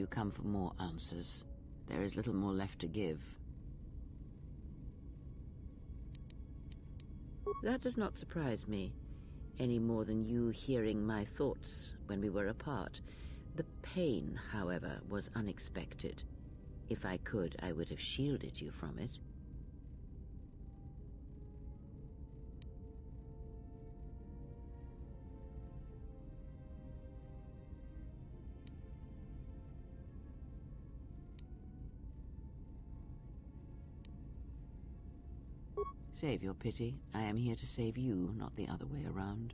you come for more answers. There is little more left to give. That does not surprise me, any more than you hearing my thoughts when we were apart. The pain, however, was unexpected. If I could, I would have shielded you from it. Save your pity. I am here to save you, not the other way around.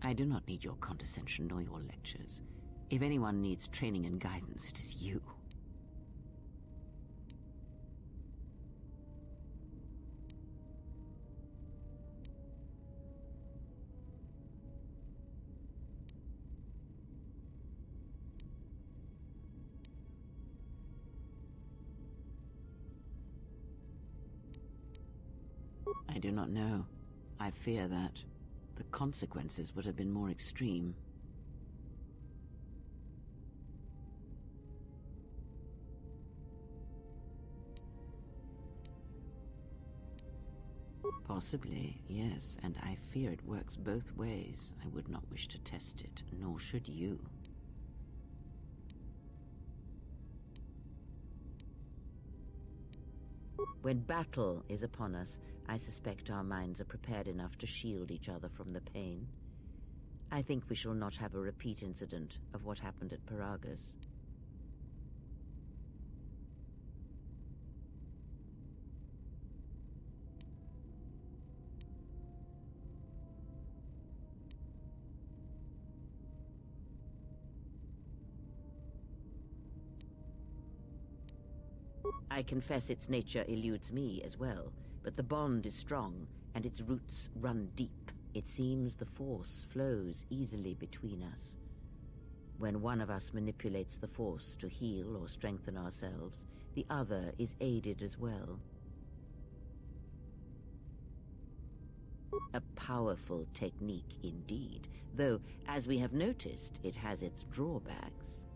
I do not need your condescension nor your lectures. If anyone needs training and guidance, it is you. I do not know. I fear that the consequences would have been more extreme. Possibly, yes, and I fear it works both ways. I would not wish to test it, nor should you. When battle is upon us, I suspect our minds are prepared enough to shield each other from the pain. I think we shall not have a repeat incident of what happened at Paragus. I confess its nature eludes me as well, but the bond is strong, and its roots run deep. It seems the Force flows easily between us. When one of us manipulates the Force to heal or strengthen ourselves, the other is aided as well. A powerful technique indeed, though, as we have noticed, it has its drawbacks.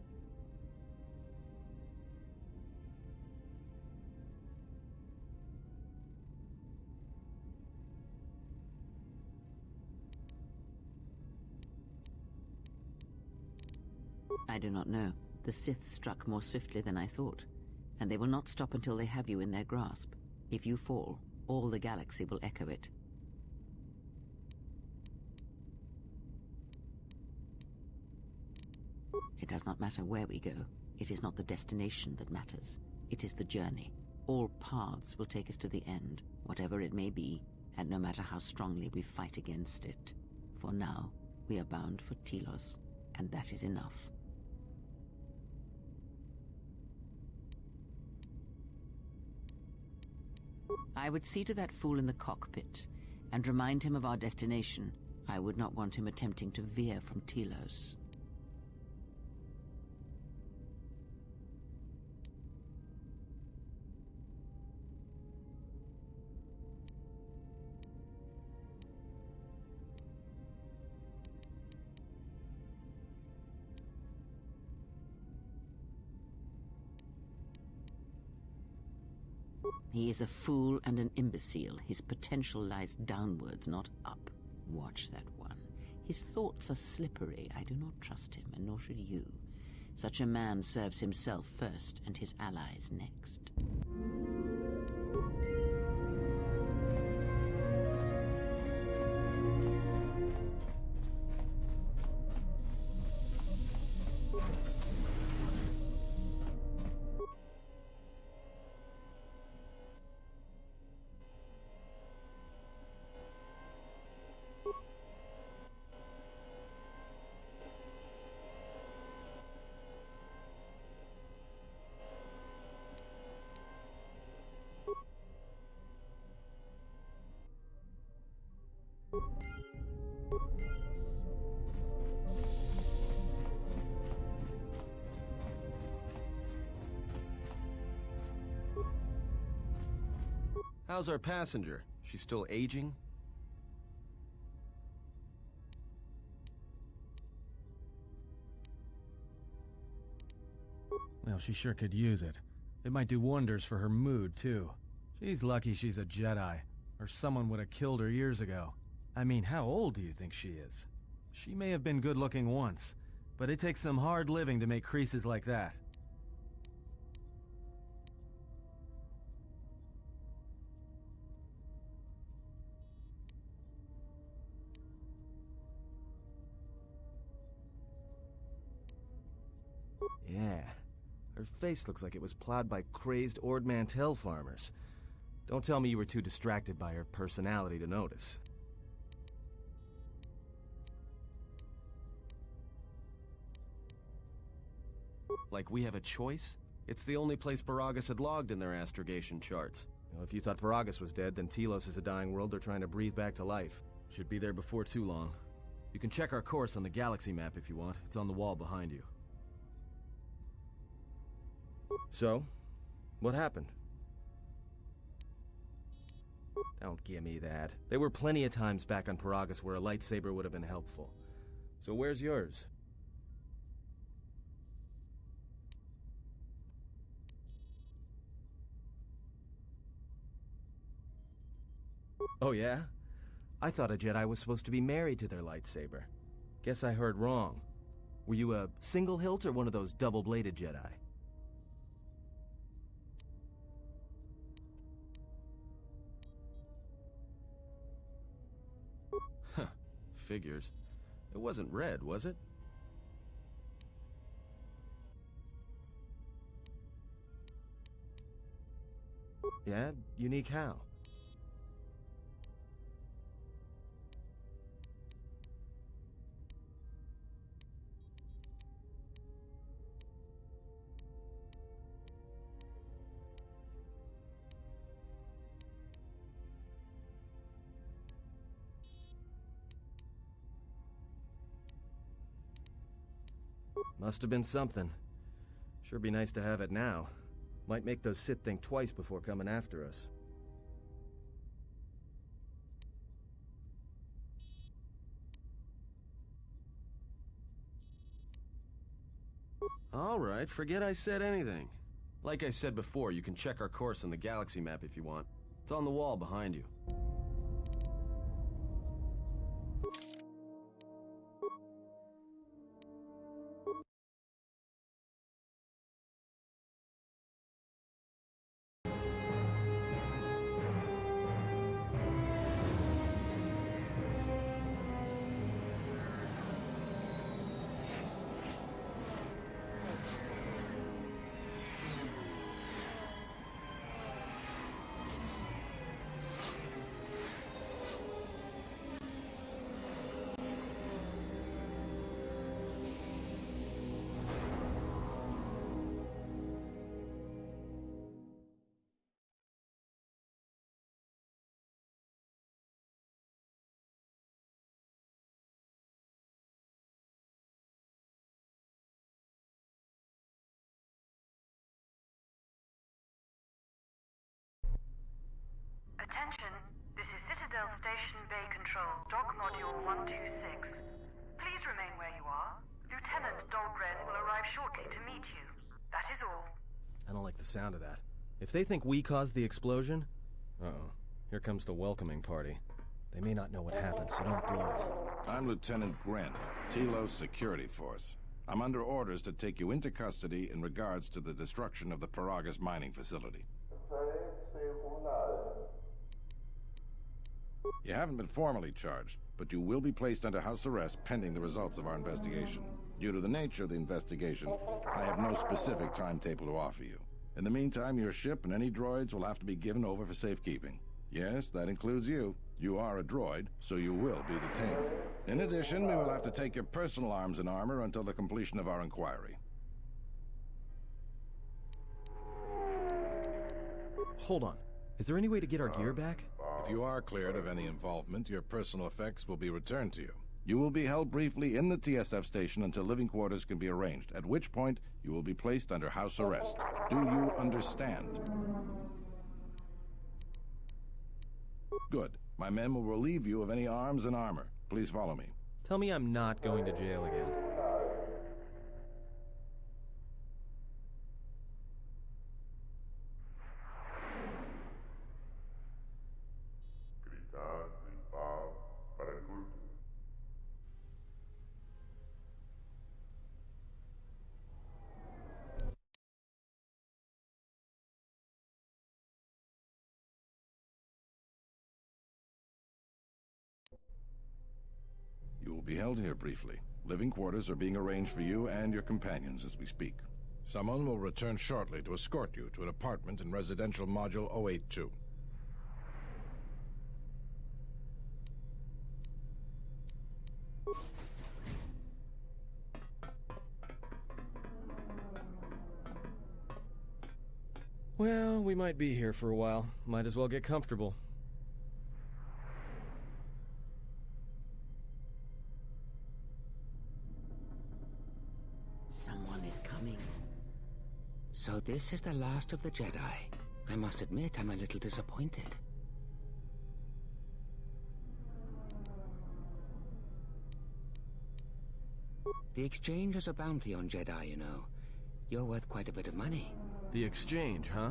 I do not know. The Sith struck more swiftly than I thought, and they will not stop until they have you in their grasp. If you fall, all the galaxy will echo it. It does not matter where we go. It is not the destination that matters. It is the journey. All paths will take us to the end, whatever it may be, and no matter how strongly we fight against it. For now, we are bound for Telos, and that is enough. I would see to that fool in the cockpit, and remind him of our destination. I would not want him attempting to veer from Telos. He is a fool and an imbecile. His potential lies downwards, not up. Watch that one. His thoughts are slippery. I do not trust him, and nor should you. Such a man serves himself first, and his allies next. How's our passenger? She's still aging? Well, she sure could use it. It might do wonders for her mood, too. She's lucky she's a Jedi, or someone would have killed her years ago. I mean, how old do you think she is? She may have been good-looking once, but it takes some hard living to make creases like that. Yeah. Her face looks like it was plowed by crazed Ord Mantell farmers. Don't tell me you were too distracted by her personality to notice. Like we have a choice? It's the only place Paragus had logged in their astrogation charts. You know, if you thought Paragus was dead, then Telos is a dying world they're trying to breathe back to life. Should be there before too long. You can check our course on the galaxy map if you want. It's on the wall behind you. So, what happened? Don't give me that. There were plenty of times back on Paragus where a lightsaber would have been helpful. So where's yours? Oh yeah? I thought a Jedi was supposed to be married to their lightsaber. Guess I heard wrong. Were you a single hilt or one of those double-bladed Jedi? Huh. Figures. It wasn't red, was it? Yeah? Unique how? Must have been something. Sure be nice to have it now. Might make those Sith think twice before coming after us. Alright, forget I said anything. Like I said before, you can check our course on the galaxy map if you want. It's on the wall behind you. Attention, this is Citadel Station Bay Control, Dock Module 126. Please remain where you are. Lieutenant Dahlgren will arrive shortly to meet you. That is all. I don't like the sound of that. If they think we caused the explosion... Uh-oh. Here comes the welcoming party. They may not know what happened, so don't blow it. I'm Lieutenant Gren, Telos Security Force. I'm under orders to take you into custody in regards to the destruction of the Paragus mining facility. You haven't been formally charged, but you will be placed under house arrest pending the results of our investigation. Due to the nature of the investigation, I have no specific timetable to offer you. In the meantime, your ship and any droids will have to be given over for safekeeping. Yes, that includes you. You are a droid, so you will be detained. In addition, we will have to take your personal arms and armor until the completion of our inquiry. Hold on. Is there any way to get our gear back? If you are cleared of any involvement, your personal effects will be returned to you. You will be held briefly in the TSF station until living quarters can be arranged, at which point you will be placed under house arrest. Do you understand? Good. My men will relieve you of any arms and armor. Please follow me. Tell me I'm not going to jail again. You will be held here briefly. Living quarters are being arranged for you and your companions as we speak. Someone will return shortly to escort you to an apartment in Residential Module 082. Well, we might be here for a while. Might as well get comfortable. Someone is coming. So this is the last of the Jedi. I must admit, I'm a little disappointed. The Exchange has a bounty on Jedi, you know. You're worth quite a bit of money. The Exchange, huh?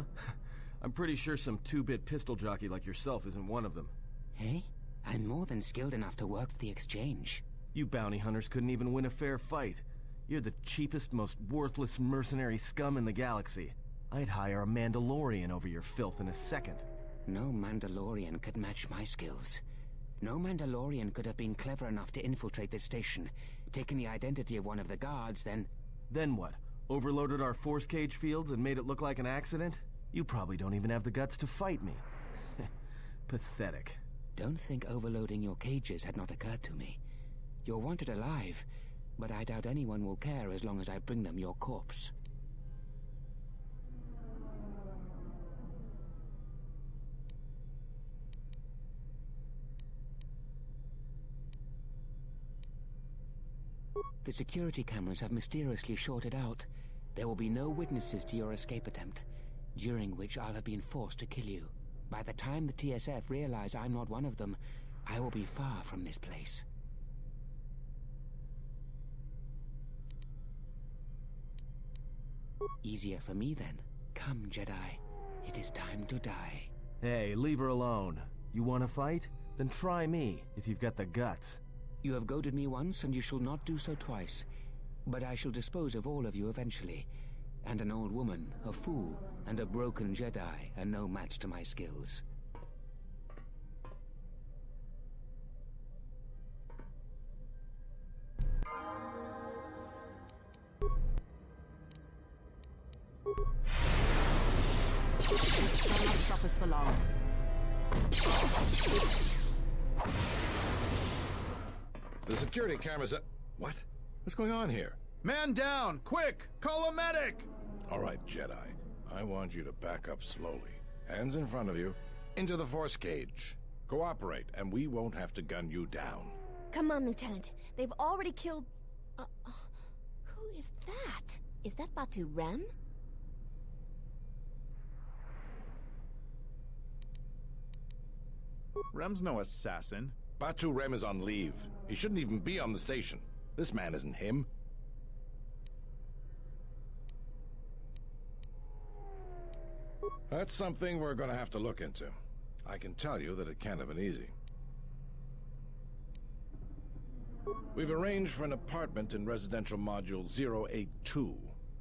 I'm pretty sure some two-bit pistol jockey like yourself isn't one of them. Hey? I'm more than skilled enough to work for the Exchange. You bounty hunters couldn't even win a fair fight. You're the cheapest, most worthless mercenary scum in the galaxy. I'd hire a Mandalorian over your filth in a second. No Mandalorian could match my skills. No Mandalorian could have been clever enough to infiltrate this station, taken the identity of one of the guards, then... Then what? Overloaded our force cage fields and made it look like an accident? You probably don't even have the guts to fight me. Pathetic. Don't think overloading your cages had not occurred to me. You're wanted alive, but I doubt anyone will care as long as I bring them your corpse. The security cameras have mysteriously shorted out. There will be no witnesses to your escape attempt, during which I'll have been forced to kill you. By the time the TSF realize I'm not one of them, I will be far from this place. Easier for me then. Come, Jedi. It is time to die. Hey, leave her alone. You want to fight? Then try me, if you've got the guts. You have goaded me once, and you shall not do so twice. But I shall dispose of all of you eventually. And an old woman, a fool, and a broken Jedi are no match to my skills. This shall not stop us for long. The security cameras are... What? What's going on here? Man down! Quick! Call a medic! All right, Jedi. I want you to back up slowly. Hands in front of you. Into the force cage. Cooperate, and we won't have to gun you down. Come on, Lieutenant. They've already killed... who is that? Is that Batu Rem? Rem's no assassin. Batu Rem is on leave. He shouldn't even be on the station. This man isn't him. That's something we're going to have to look into. I can tell you that it can't have been easy. We've arranged for an apartment in Residential Module 082.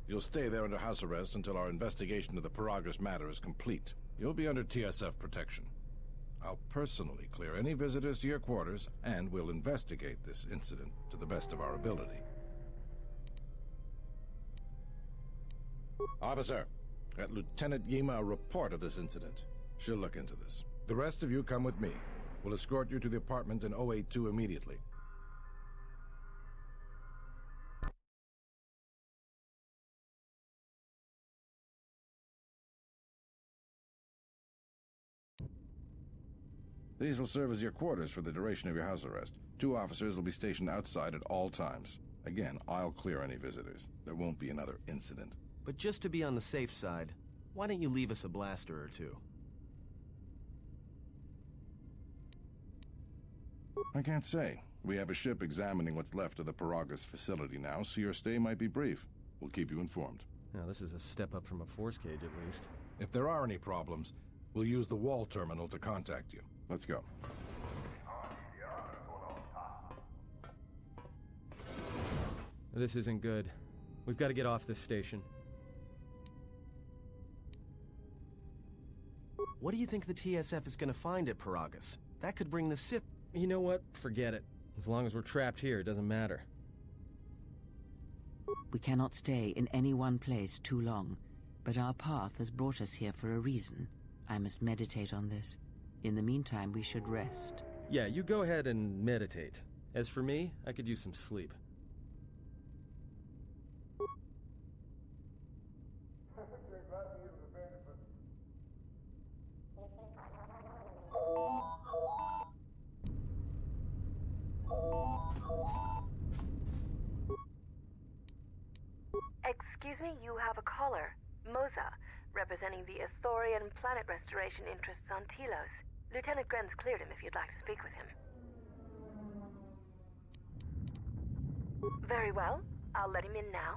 You'll stay there under house arrest until our investigation of the Paragus matter is complete. You'll be under TSF protection. I'll personally clear any visitors to your quarters, and we'll investigate this incident to the best of our ability. Officer, get Lieutenant Yima a report of this incident. She'll look into this. The rest of you come with me. We'll escort you to the apartment in 082 immediately. These will serve as your quarters for the duration of your house arrest. 2 officers will be stationed outside at all times. Again, I'll clear any visitors. There won't be another incident. But just to be on the safe side, why don't you leave us a blaster or two? I can't say. We have a ship examining what's left of the Paragus facility now, so your stay might be brief. We'll keep you informed. Now, this is a step up from a force cage, at least. If there are any problems, we'll use the wall terminal to contact you. Let's go. This isn't good. We've got to get off this station. What do you think the TSF is going to find at Paragus? That could bring the Sith... You know what? Forget it. As long as we're trapped here, it doesn't matter. We cannot stay in any one place too long, but our path has brought us here for a reason. I must meditate on this. In the meantime, we should rest. Yeah, you go ahead and meditate. As for me, I could use some sleep. Excuse me, you have a caller. Moza, representing the Ithorian planet restoration interests on Telos. Lieutenant Gren's cleared him if you'd like to speak with him. Very well. I'll let him in now.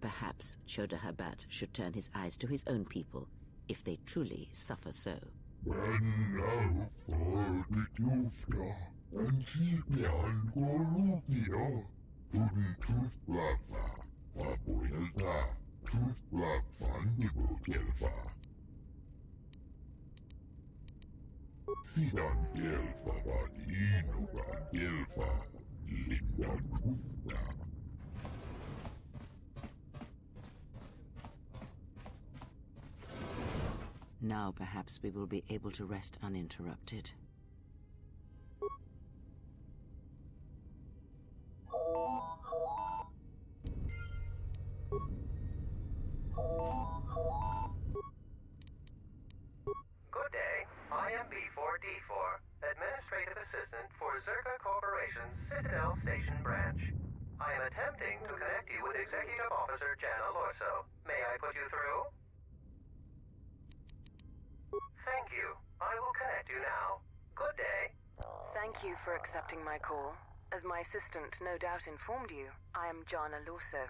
Perhaps Chodahabat should turn his eyes to his own people, if they truly suffer so. Now perhaps we will be able to rest uninterrupted. Good day. I am B4D4, Administrative Assistant for Zerka Corporation's Citadel Station branch. I am attempting to connect you with Executive Officer Jana Lorso. May I put you through? Thank you. I will connect you now. Good day. Thank you for accepting my call. As my assistant no doubt informed you, I am Jana Lorso.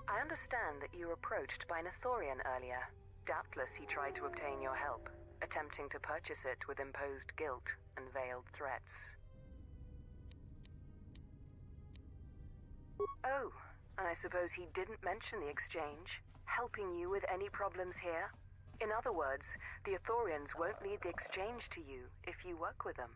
I understand that you were approached by an Ithorian earlier. Doubtless he tried to obtain your help, attempting to purchase it with imposed guilt and veiled threats. Oh, and I suppose he didn't mention the exchange, helping you with any problems here? In other words, the Ithorians won't need the exchange to you if you work with them.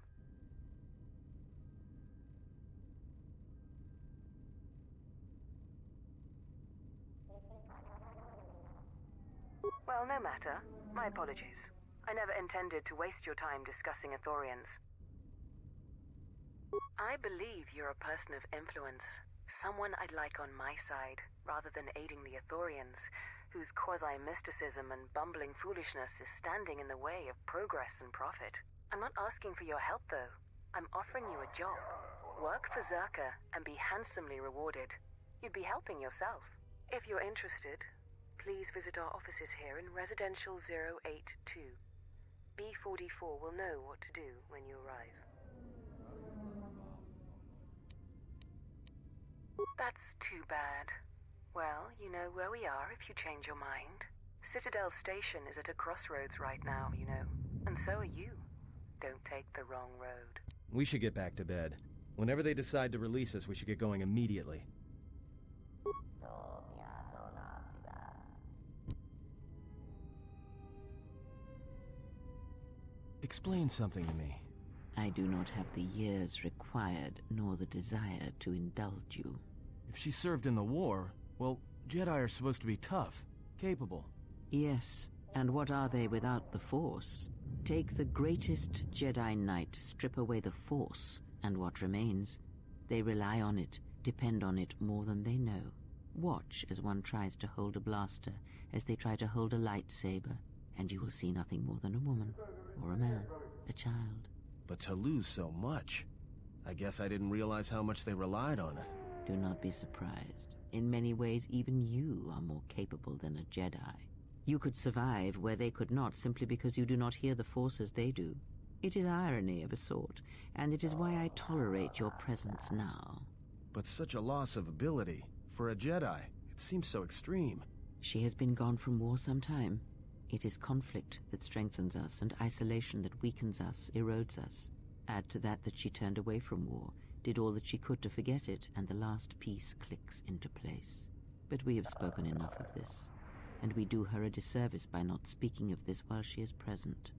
Well, no matter. My apologies. I never intended to waste your time discussing Ithorians. I believe you're a person of influence. Someone I'd like on my side, rather than aiding the Ithorians, whose quasi-mysticism and bumbling foolishness is standing in the way of progress and profit. I'm not asking for your help, though. I'm offering you a job. Work for Zerka and be handsomely rewarded. You'd be helping yourself. If you're interested, please visit our offices here in Residential 082. B44 will know what to do when you arrive. That's too bad. Well, you know where we are if you change your mind. Citadel Station is at a crossroads right now, you know. And so are you. Don't take the wrong road. We should get back to bed. Whenever they decide to release us, we should get going immediately. Explain something to me. I do not have the years required, nor the desire to indulge you. If she served in the war, well, Jedi are supposed to be tough, capable. Yes, and what are they without the Force? Take the greatest Jedi Knight, strip away the Force, and what remains? They rely on it, depend on it more than they know. Watch as one tries to hold a blaster, as they try to hold a lightsaber, and you will see nothing more than a woman, or a man, a child. But to lose so much, I guess I didn't realize how much they relied on it. Do not be surprised. In many ways, even you are more capable than a Jedi. You could survive where they could not simply because you do not hear the Force as they do. It is irony of a sort, and it is why I tolerate your presence now. But such a loss of ability, for a Jedi, it seems so extreme. She has been gone from war some time. It is conflict that strengthens us, and isolation that weakens us, erodes us. Add to that she turned away from war, did all that she could to forget it, and the last piece clicks into place. But we have spoken enough of this, and we do her a disservice by not speaking of this while she is present.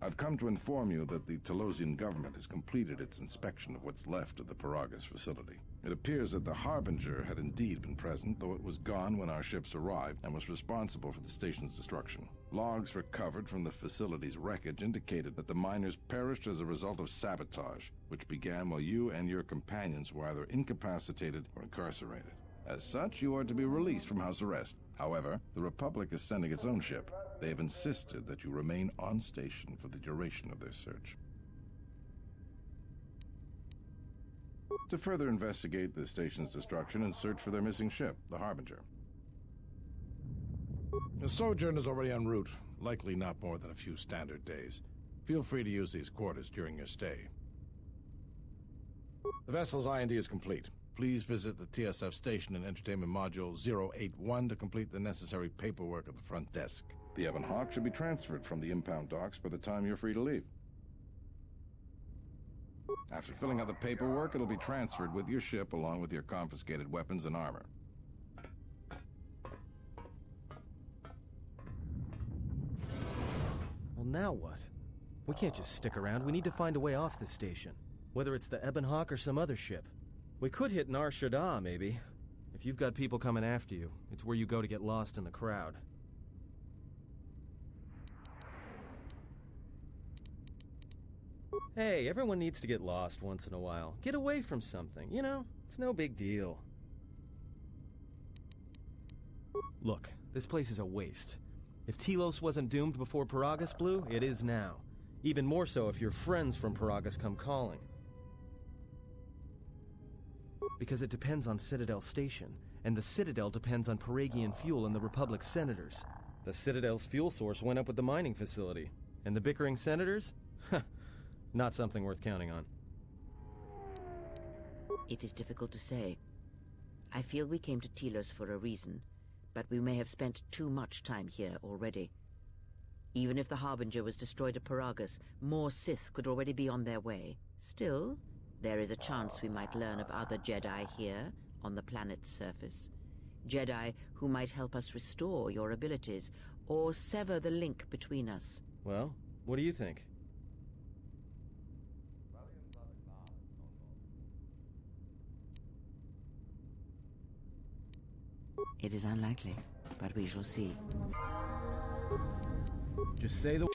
I've come to inform you that the Telosian government has completed its inspection of what's left of the Paragus facility. It appears that the Harbinger had indeed been present, though it was gone when our ships arrived and was responsible for the station's destruction. Logs recovered from the facility's wreckage indicated that the miners perished as a result of sabotage, which began while you and your companions were either incapacitated or incarcerated. As such, you are to be released from house arrest. However, the Republic is sending its own ship. They have insisted that you remain on station for the duration of their search. To further investigate the station's destruction and search for their missing ship, the Harbinger. The sojourn is already en route, likely not more than a few standard days. Feel free to use these quarters during your stay. The vessel's I&D is complete. Please visit the TSF station and entertainment module 081 to complete the necessary paperwork at the front desk. The Ebon Hawk should be transferred from the impound docks by the time you're free to leave. After filling out the paperwork, it'll be transferred with your ship along with your confiscated weapons and armor. Well, now what? We can't just stick around. We need to find a way off this station. Whether it's the Ebon Hawk or some other ship. We could hit Nar Shaddaa, maybe. If you've got people coming after you, it's where you go to get lost in the crowd. Hey, everyone needs to get lost once in a while. Get away from something, you know? It's no big deal. Look, this place is a waste. If Telos wasn't doomed before Paragus blew, it is now. Even more so if your friends from Paragus come calling. Because it depends on Citadel Station, and the Citadel depends on Paragian fuel and the Republic's senators. The Citadel's fuel source went up with the mining facility. And the bickering senators? Not something worth counting on. It is difficult to say. I feel we came to Telos for a reason, but we may have spent too much time here already. Even if the Harbinger was destroyed at Paragus, more Sith could already be on their way. Still, there is a chance we might learn of other Jedi here, on the planet's surface. Jedi who might help us restore your abilities, or sever the link between us. Well, what do you think? It is unlikely, but we shall see. Just say the...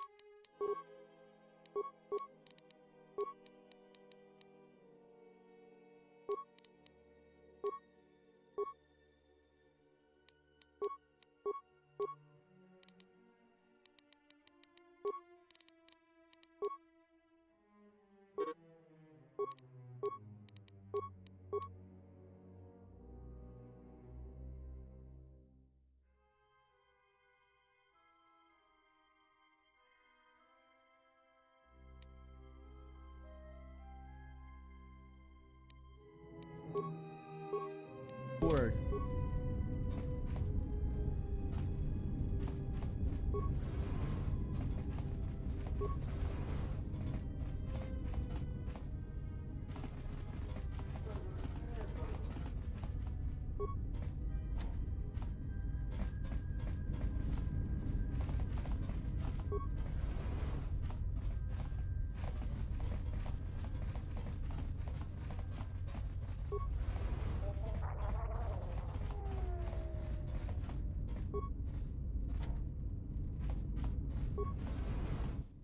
word.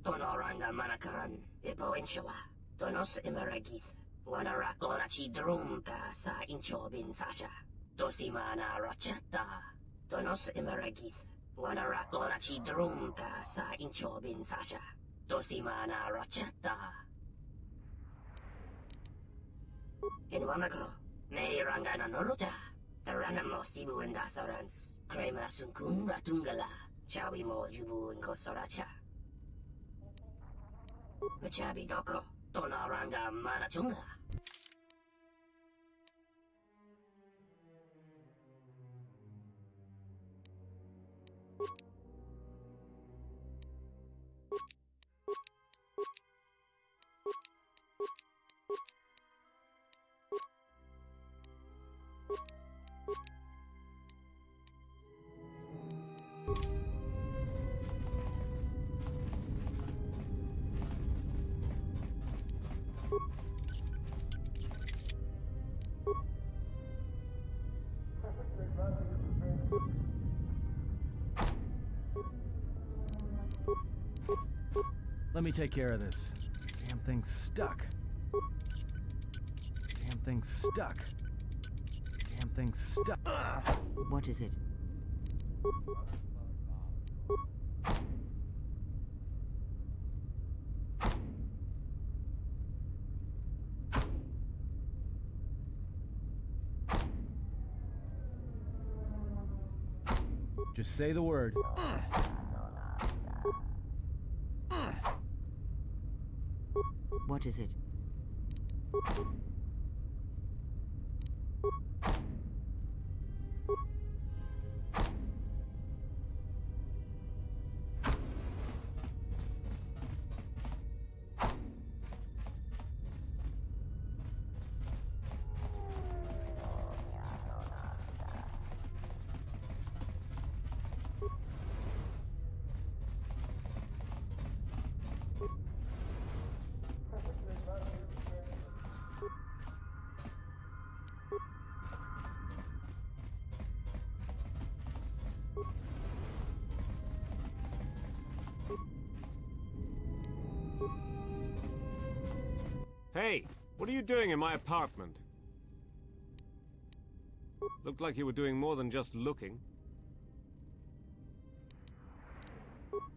Tonoranga manakaran, ipo inshawa. Tonos imaragith. Wanarakorachi drumka sa inchobin sasha. Tosimana rachata. Tonos imaragith. Wanarakorachi drumka sa inchobin sasha. Tosimana rachata. In Wamagro, may rangana norucha. Taranamo sibu and dasarans. Krema sunkun ratungala. Chawi mo jubu and kosoracha. Machabi doko, Tonaranga manachunga. Let me take care of this. Damn thing's stuck. Damn thing's stuck. Damn thing's stuck. Ugh. What is it? Just say the word. What is it? Hey, what are you doing in my apartment? Looked like you were doing more than just looking.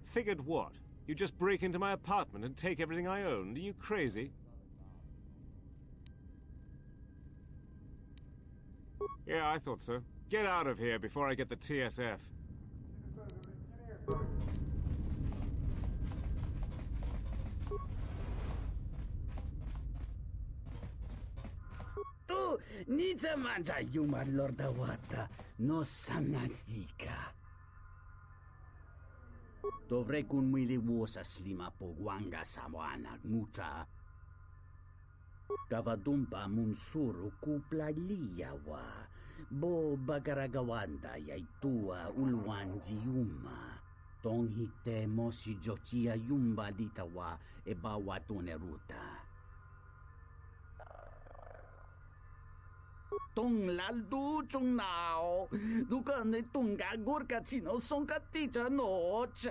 Figured what? You just break into my apartment and take everything I owned? Are you crazy? Yeah, I thought so. Get out of here before I get the TSF. Tu nița mangia iumar lor da wata no sanasdika. Dovrei kun mili vuosa slima po guanga sawana mucha. Kavadumpa mun suru kupla liyawa. Bo bagaragawanda yay tua ulwanji yuma. Tong hite mo si jochia yumba ditawa e bawatune ruta. Tong laldu chung nao. Dukane tunga gurka chino son katija noch.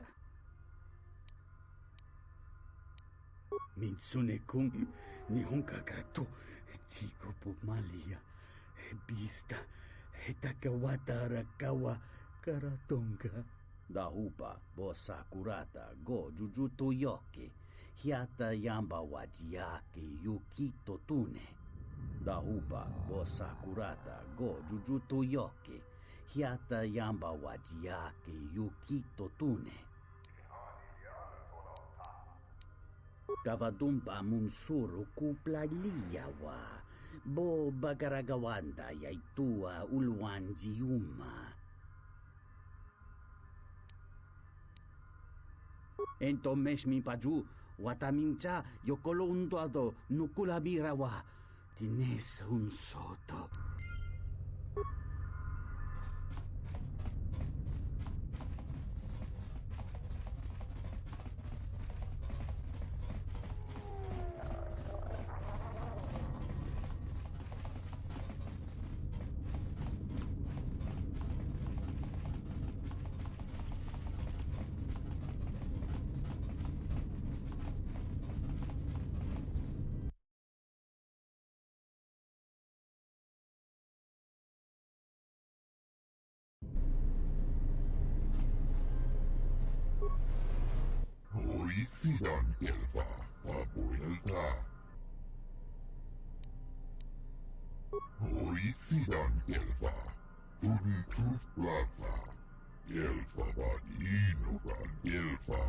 Mitsune kung nihon kakato. Chico pumalia. Bista. Hetakawata rakawa karatonga. Dahupa bosa kurata go jujuto yoke. Hiata yamba wajiake yukito tune. Dahupa bosa kurata go jujuto yoke. Hiata yamba wajiake yukito tune. Kavadumpa munsuru kupla liyawa. Bo bagaragawanda yaitua ulwanji yuma. Ento meshmi paju watamincha yokolondo nukulabirawa. Tines un soto. Sidan Gelfa, Abuelta. Sidan Gelfa, Untus Plaza, Gelfa Badino Gelfa.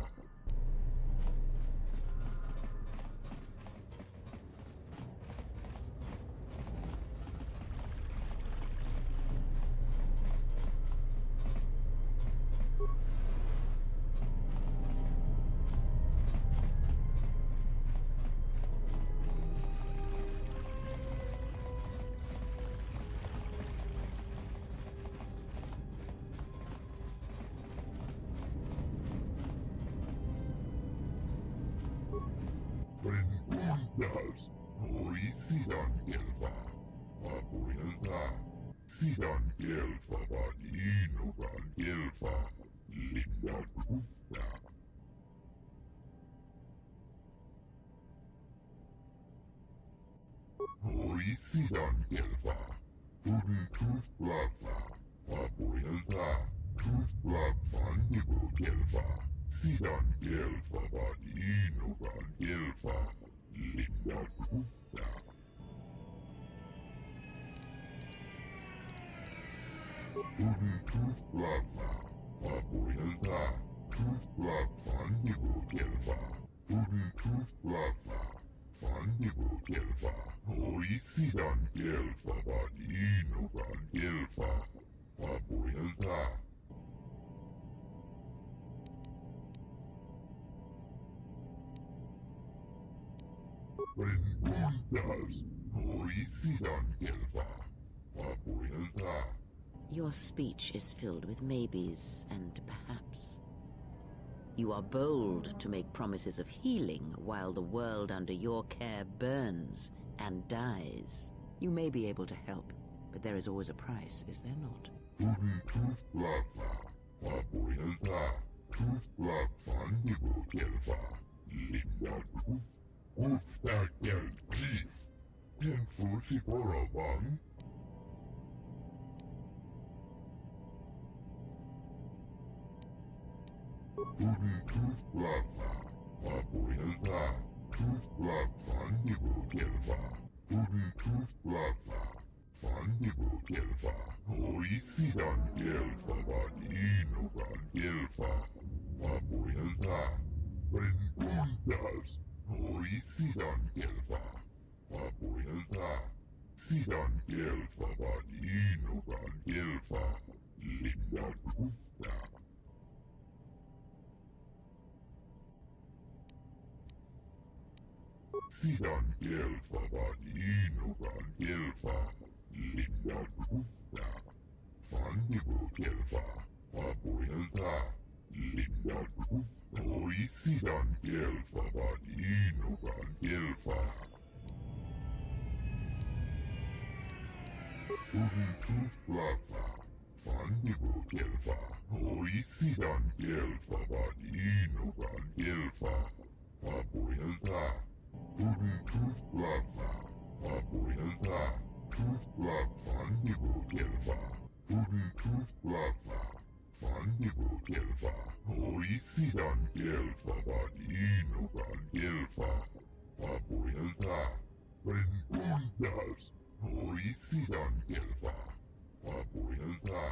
Prenguntas, Sidan Gelfa, Abuelta. Sidan Gelfa Badino Gelfa, Linda Trufta. Sidan Gelfa, Untus Plaza, Abuelta. Trus Plaza Nico Gelfa. Sidan Gelfa Badino Gelfa, Linda Trufta. Trus Plaza, Abuelta. Trus Plaza Nico Gelfa. Trus Plaza, Nico Gelfa. Sidan Gelfa Badino Gelfa, Abuelta. Prenguntas, Sidan Gelfa, Abuelta. Your speech is filled with maybes and perhaps. You are bold to make promises of healing while the world under your care burns and dies. You may be able to help, but there is always a price, is there not? Trus Plaza, Abuelta. Trus Plaza Nico Gelfa, Linda Truf. Ufta Gel Chief. Fusi Borobang. Trus Plaza, Abuelta. Trus Plaza Nico Gelfa. Trus Plaza, Nico Gelfa. Sidan Gelfa Badino Gelfa, Abuelta. Prenguntas, Sidan Gelfa, Abuelta. Sidan Gelfa Badino Gelfa, Linda Trufta. Sidan Gelfa Vadinogan Gelfa Linda Kufta Fandibo Gelfa Abuelta Linda Kufta Sidan Gelfa Vadinogan Gelfa Tuf Plaza Fandibo Gelfa Sidan Gelfa Vadinogan Gelfa Abuelta Tuf Plaza Abuelta Tuf Plaza Fandibo Gelfa Tuf Plaza Fandibo Gelfa Sidan Gelfa Vadinogan Gelfa Abuelta Preguntas Sidan Gelfa Abuelta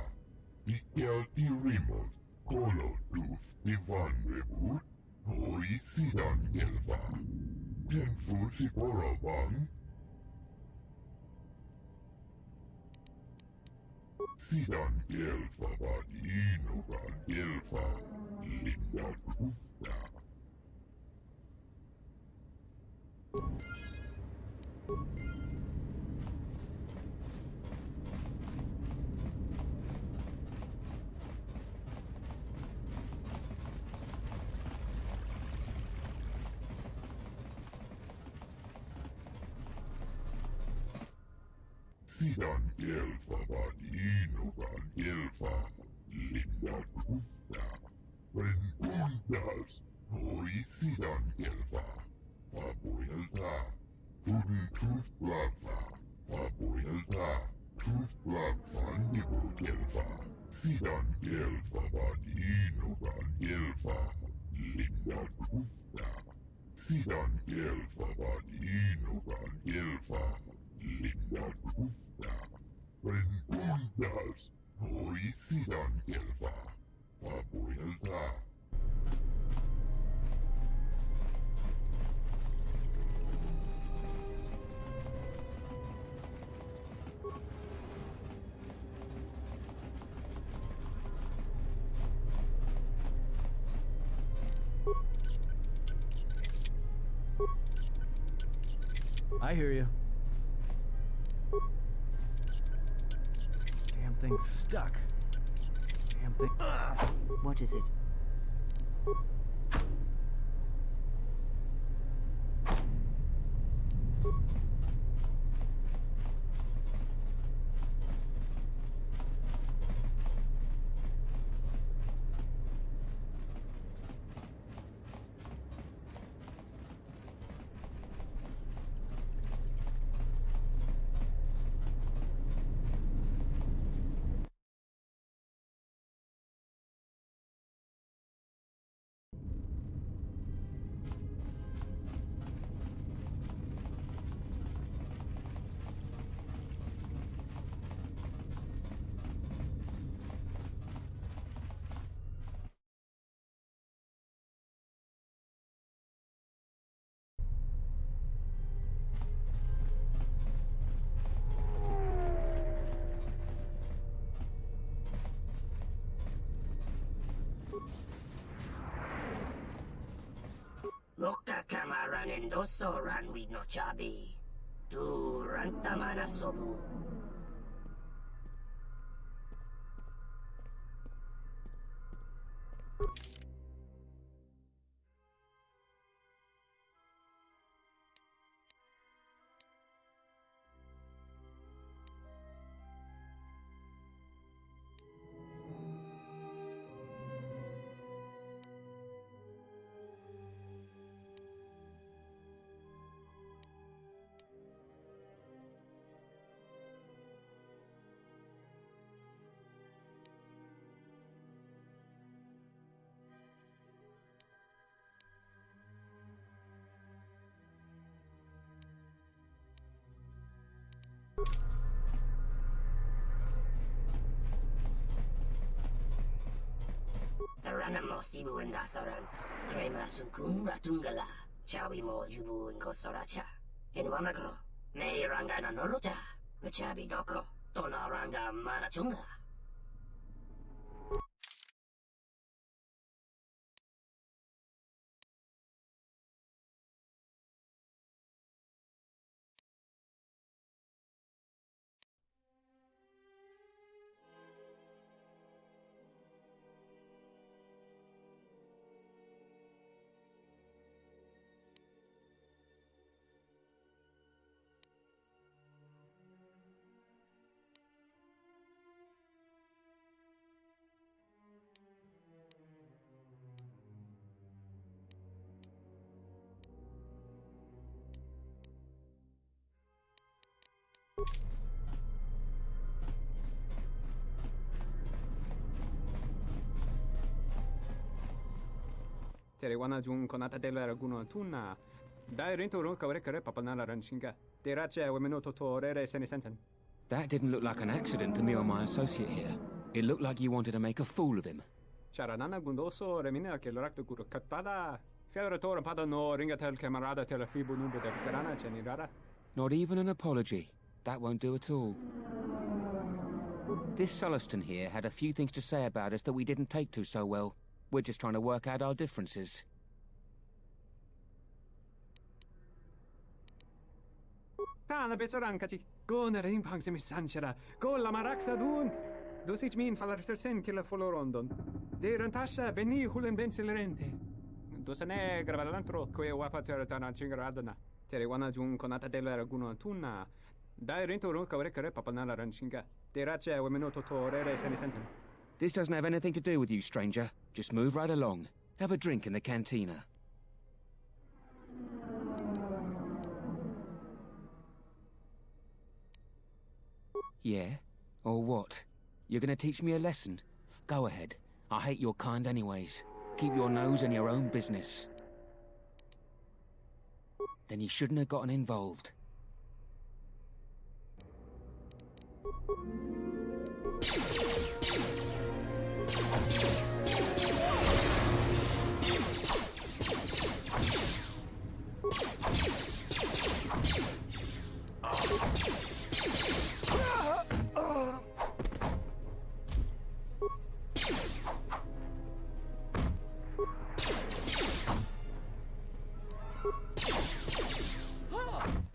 Ikelti Rimos Kolo Tuf Divan Rebut Sidan Gelfa Tenfu Siporabang Sidan Gelfa Vadinogan Gelfa Linda Kufta Sidan Gelfa Vadinogan Gelfa Linda Kufta Preguntas Sidan Gelfa Abuelta Tuf Plaza Abuelta Tuf Plaza Fandibo Gelfa Sidan Gelfa Vadinogan Gelfa Linda Kufta Sidan Gelfa Vadinogan Gelfa Linda Kufta Preguntas Sidan Gelfa Abuelta I hear you. Damn thing's stuck. Damn thing. Ugh. What is it? Loka kamaran endoso ranwi no chabi. Tu rantamana sobu. Taranamo sibu endasarans. Crema sunkun ratungala. Chawi mo jubu inkosoracha. Enwamagro. Mei rangana norocha. Chabi doko. Tona ranga manachunga. wana jung konata delo era guno tuna. Dai rinto ro kawre kare papanala ranshinga. Derache wemeno totorere senisensen. That didn't look like an accident to me or my associate here. It looked like you wanted to make a fool of him. Charanana gundoso remina che l'orakto guru kattada. Fiadoratore pada no ringatel camarada tel fibu numbo de veterana cenirara. Not even an apology. That won't do at all. This Sulluston here had a few things to say about us that we didn't take to so well. We're just trying to work out our differences. Tana betsarankachi. Go na ring pang semi sanchara. Go la marakta dun. Dosich min falartersen killa folorondon. De rantasha beni hulen bensilerente. Dosane gravalantro que wapater tana chingaradana. Tere wana jun konata delo era guno tuna. Dai rento ro kawre kare papanala ranshinga. Derache wemeno totorere senisensen. This doesn't have anything to do with you, stranger. Just move right along. Have a drink in the cantina. Yeah? Or what? You're gonna teach me a lesson? Go ahead. I hate your kind anyways. Keep your nose in your own business. Then you shouldn't have gotten involved.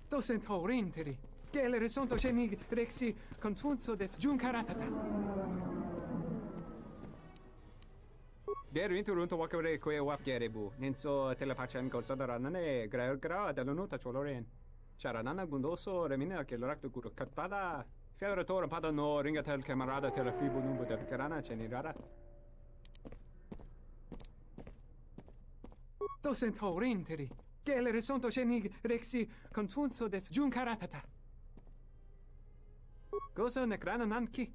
Dosentorinteri. Gelere sonto cenig rexi contunso des juncaratata. Deru interunto wakare que wapgerebu. Ninso telepachan corsadarane gra dall'onuta choloren. Charanana gundoso remina che l'orakto guru kattada. Fiadoratore pada no ringatel camarada telefibu numbo de veterana cenirara. Dosentorinteri. Gelere sonto cenig rexi contunso des juncaratata. Gozo nekrana nanki.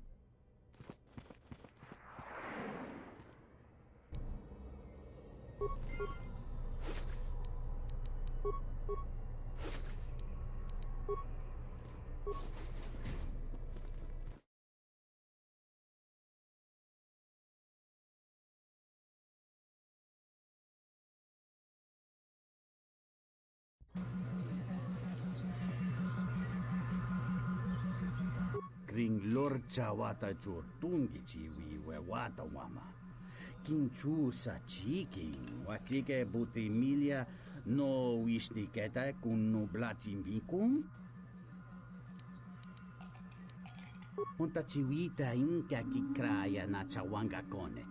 Ring lorcha wata jor tungi chiwi we wata wama. Kinchu sa chiking wachike buti milia no wishniketa kun no blachimbikum. Unta chiwita inka kikraya na chawanga kone.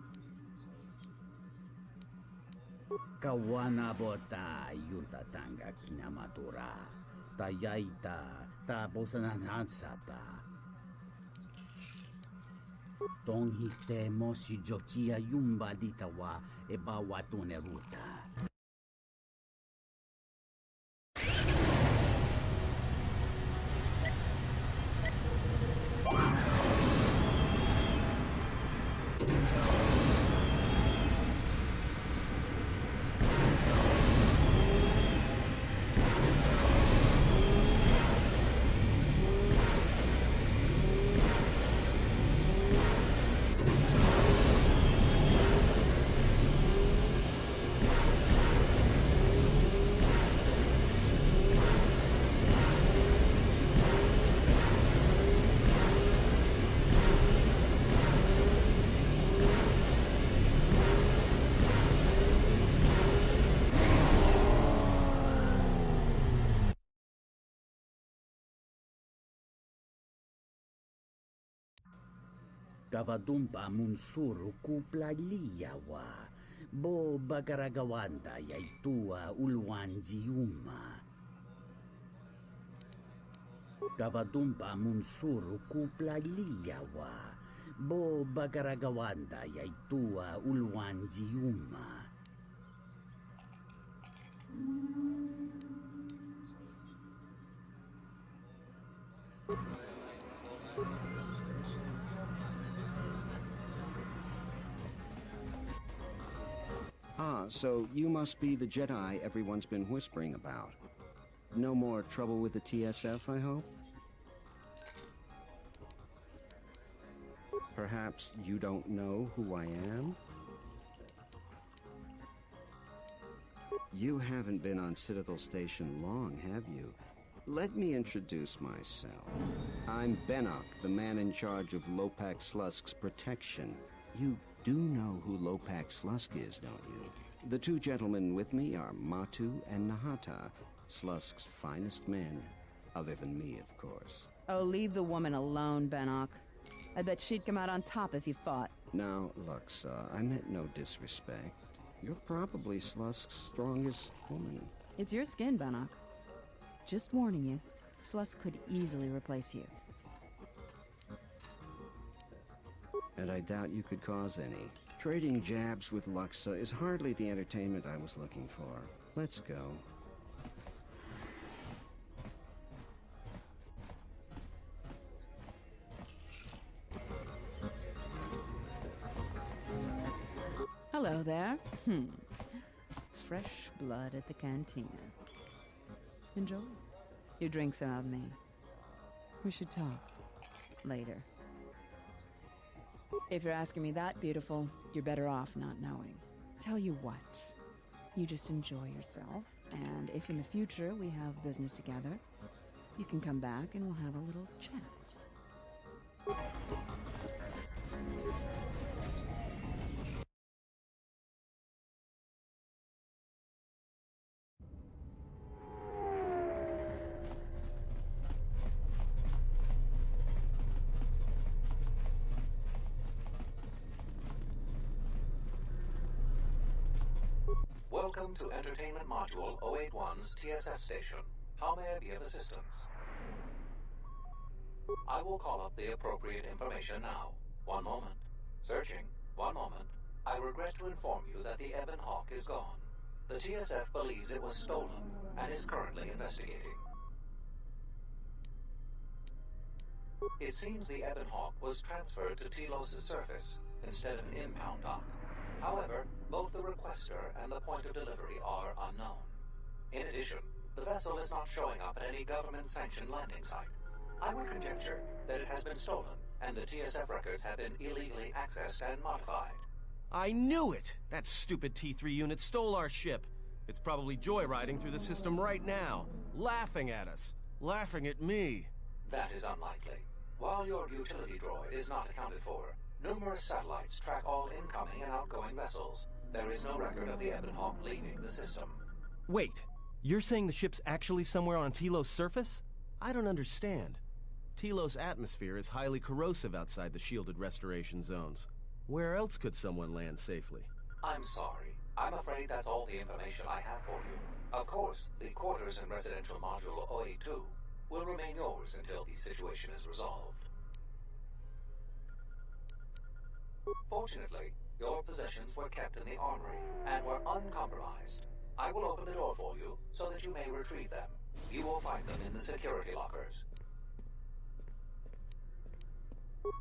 Kawana bota yunta tanga kinamatura. Tayaita ta bosananansata. Tong hite mosi jochia yumba ditawa e bawatune ruta. Kavadumpa munsuru kuplaliyawa. Bo bagaragawanda yaitua ulwanjiuma. Kavadumpa munsuru kuplaliyawa. Bo bagaragawanda yaitua ulwanjiuma. Ah, so you must be the Jedi everyone's been whispering about. No more trouble with the TSF, I hope? Perhaps you don't know who I am? You haven't been on Citadel Station long, have you? Let me introduce myself. I'm Benok, the man in charge of Lopak Slusk's protection. You do know who Lopak Slusk is, don't you? The two gentlemen with me are Matu and Nahata, Slusk's finest men. Other than me, of course. Oh, leave the woman alone, Benok. I bet she'd come out on top if you fought. Now, Luxa, I meant no disrespect. You're probably Slusk's strongest woman. It's your skin, Benok. Just warning you, Slusk could easily replace you. And I doubt you could cause any. Trading jabs with Luxa is hardly the entertainment I was looking for. Let's go. Hello there. Fresh blood at the cantina. Enjoy. Your drinks are on me. We should talk. Later. If you're asking me that, beautiful, you're better off not knowing. Tell you what. You just enjoy yourself, and if in the future we have business together, you can come back and we'll have a little chat. Welcome to Entertainment Module 081's TSF station. How may I be of assistance? I will call up the appropriate information now. One moment. Searching. One moment. I regret to inform you that the Ebon Hawk is gone. The TSF believes it was stolen and is currently investigating. It seems the Ebon Hawk was transferred to Telos' surface instead of an impound dock. However, both the requester and the point of delivery are unknown. In addition, the vessel is not showing up at any government-sanctioned landing site. I would conjecture that it has been stolen, and the TSF records have been illegally accessed and modified. I knew it! That stupid T3 unit stole our ship. It's probably joyriding through the system right now, laughing at us, laughing at me. That is unlikely. While your utility droid is not accounted for, numerous satellites track all incoming and outgoing vessels. There is no record of the Ebon Hawk leaving the system. Wait, you're saying the ship's actually somewhere on Telos' surface? I don't understand. Telos' atmosphere is highly corrosive outside the shielded restoration zones. Where else could someone land safely? I'm sorry. I'm afraid that's all the information I have for you. Of course, the quarters in Residential Module 082 will remain yours until the situation is resolved. Fortunately, your possessions were kept in the armory and were uncompromised. I will open the door for you so that you may retrieve them. You will find them in the security lockers.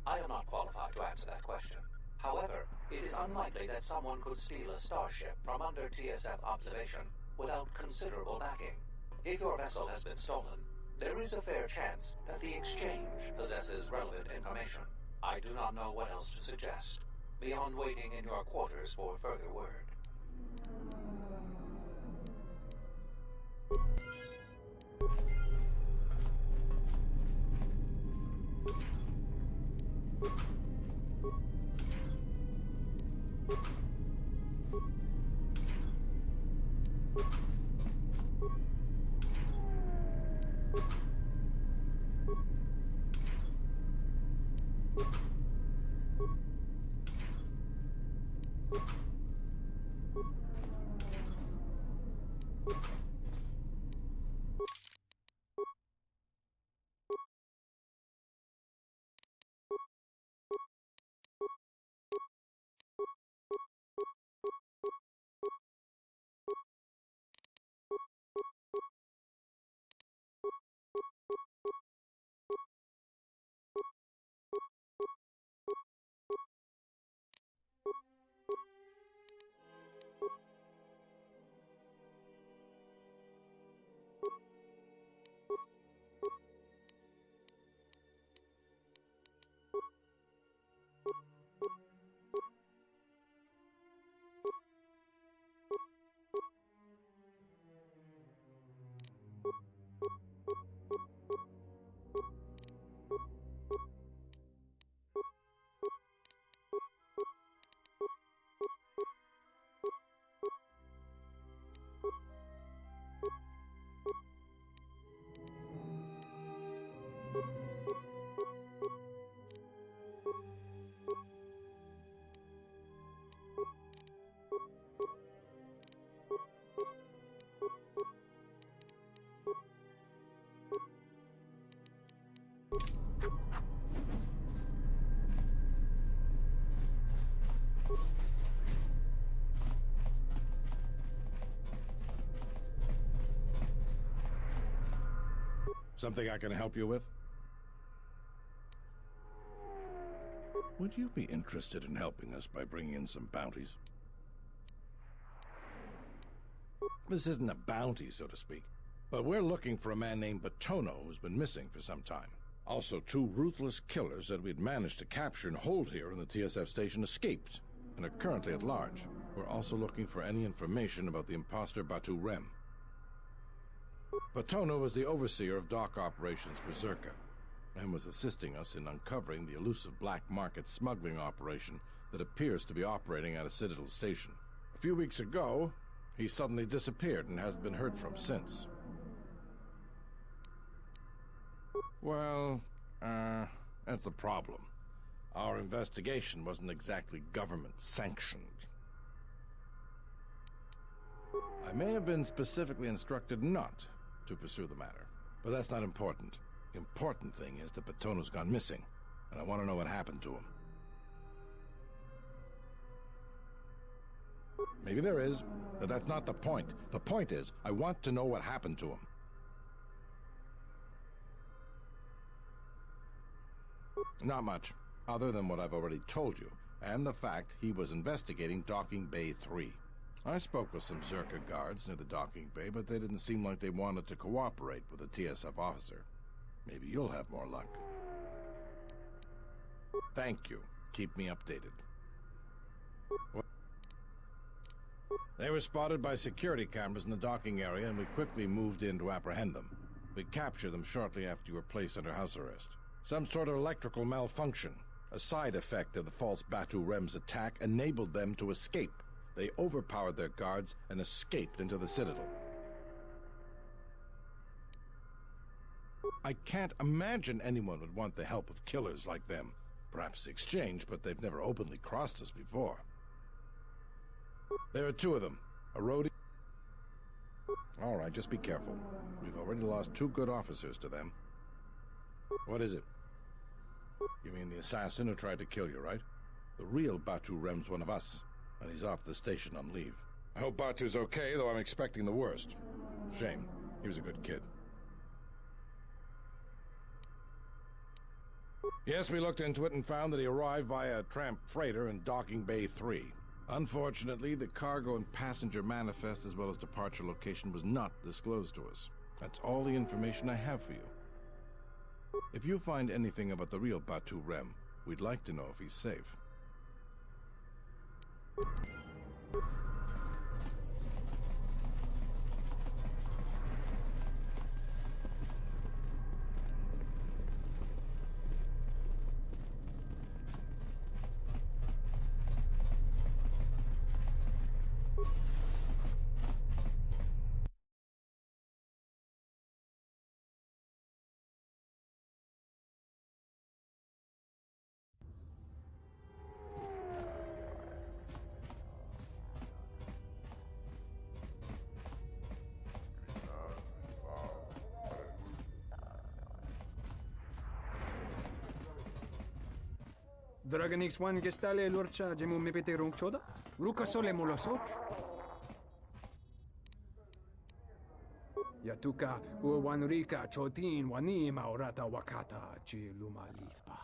I am not qualified to answer that question. However, it is unlikely that someone could steal a starship from under TSF observation without considerable backing. If your vessel has been stolen, there is a fair chance that the exchange possesses relevant information. I do not know what else to suggest, beyond waiting in your quarters for further word. Something I can help you with? Would you be interested in helping us by bringing in some bounties? This isn't a bounty, so to speak, but we're looking for a man named Batono who's been missing for some time. Also, 2 ruthless killers that we'd managed to capture and hold here in the TSF station escaped and are currently at large. We're also looking for any information about the imposter Batu Rem. Batono was the overseer of dock operations for Zerka and was assisting us in uncovering the elusive black market smuggling operation that appears to be operating at a Citadel station. A few weeks ago, he suddenly disappeared and hasn't been heard from since. Well, that's the problem. Our investigation wasn't exactly government-sanctioned. I may have been specifically instructed not to pursue the matter, but that's not important. The important thing is that Batono's gone missing, and I want to know what happened to him. Maybe there is, but that's not the point. The point is, I want to know what happened to him. Not much, other than what I've already told you, and the fact he was investigating Docking Bay 3. I spoke with some Zerka guards near the docking bay, but they didn't seem like they wanted to cooperate with a TSF officer. Maybe you'll have more luck. Thank you. Keep me updated. What? They were spotted by security cameras in the docking area, and we quickly moved in to apprehend them. We captured them shortly after you were placed under house arrest. Some sort of electrical malfunction, a side effect of the false Batu Rem's attack, enabled them to escape. They overpowered their guards and escaped into the Citadel. I can't imagine anyone would want the help of killers like them. Perhaps the exchange, but they've never openly crossed us before. There are 2 of them. A roadie... All right, just be careful. We've already lost 2 good officers to them. What is it? You mean the assassin who tried to kill you, right? The real Batu Rem's one of us, and he's off the station on leave. I hope Batu's okay, though I'm expecting the worst. Shame. He was a good kid. Yes, we looked into it and found that he arrived via a tramp freighter in Docking Bay 3. Unfortunately, the cargo and passenger manifest as well as departure location was not disclosed to us. That's all the information I have for you. If you find anything about the real Batu Rem, we'd like to know if he's safe. Dragon X1 gestale lurcha jemu mepete rongchoda? Ruka sole molosoch? Yatuka uwanrika chotin wani maurata wakata chi luma lispa.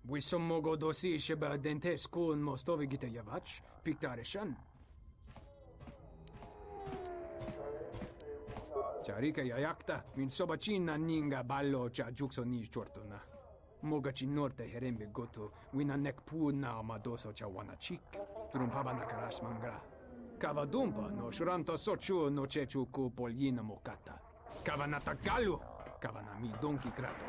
Wisommogo dosi sheba dentes kun mostovi gite yavach, piktareshan. Charika yayakta, min sobachina ninga ballo cha jukso ni chortuna. Mogachi norte herembe goto, wina nekpu na madoso cha wanachik, trumpaba na karash mangra. Kavadumpa no shuranto sochu no chechu ku polyina mokata. Kavanata galu, kavanami donki krato.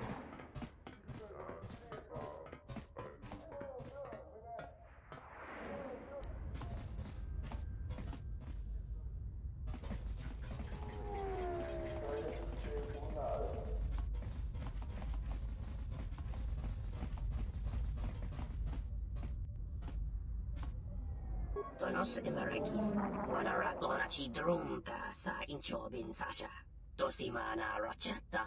Donos imeregith, wanarakona chi drumta sa inchobin sasha, dosimana rachata.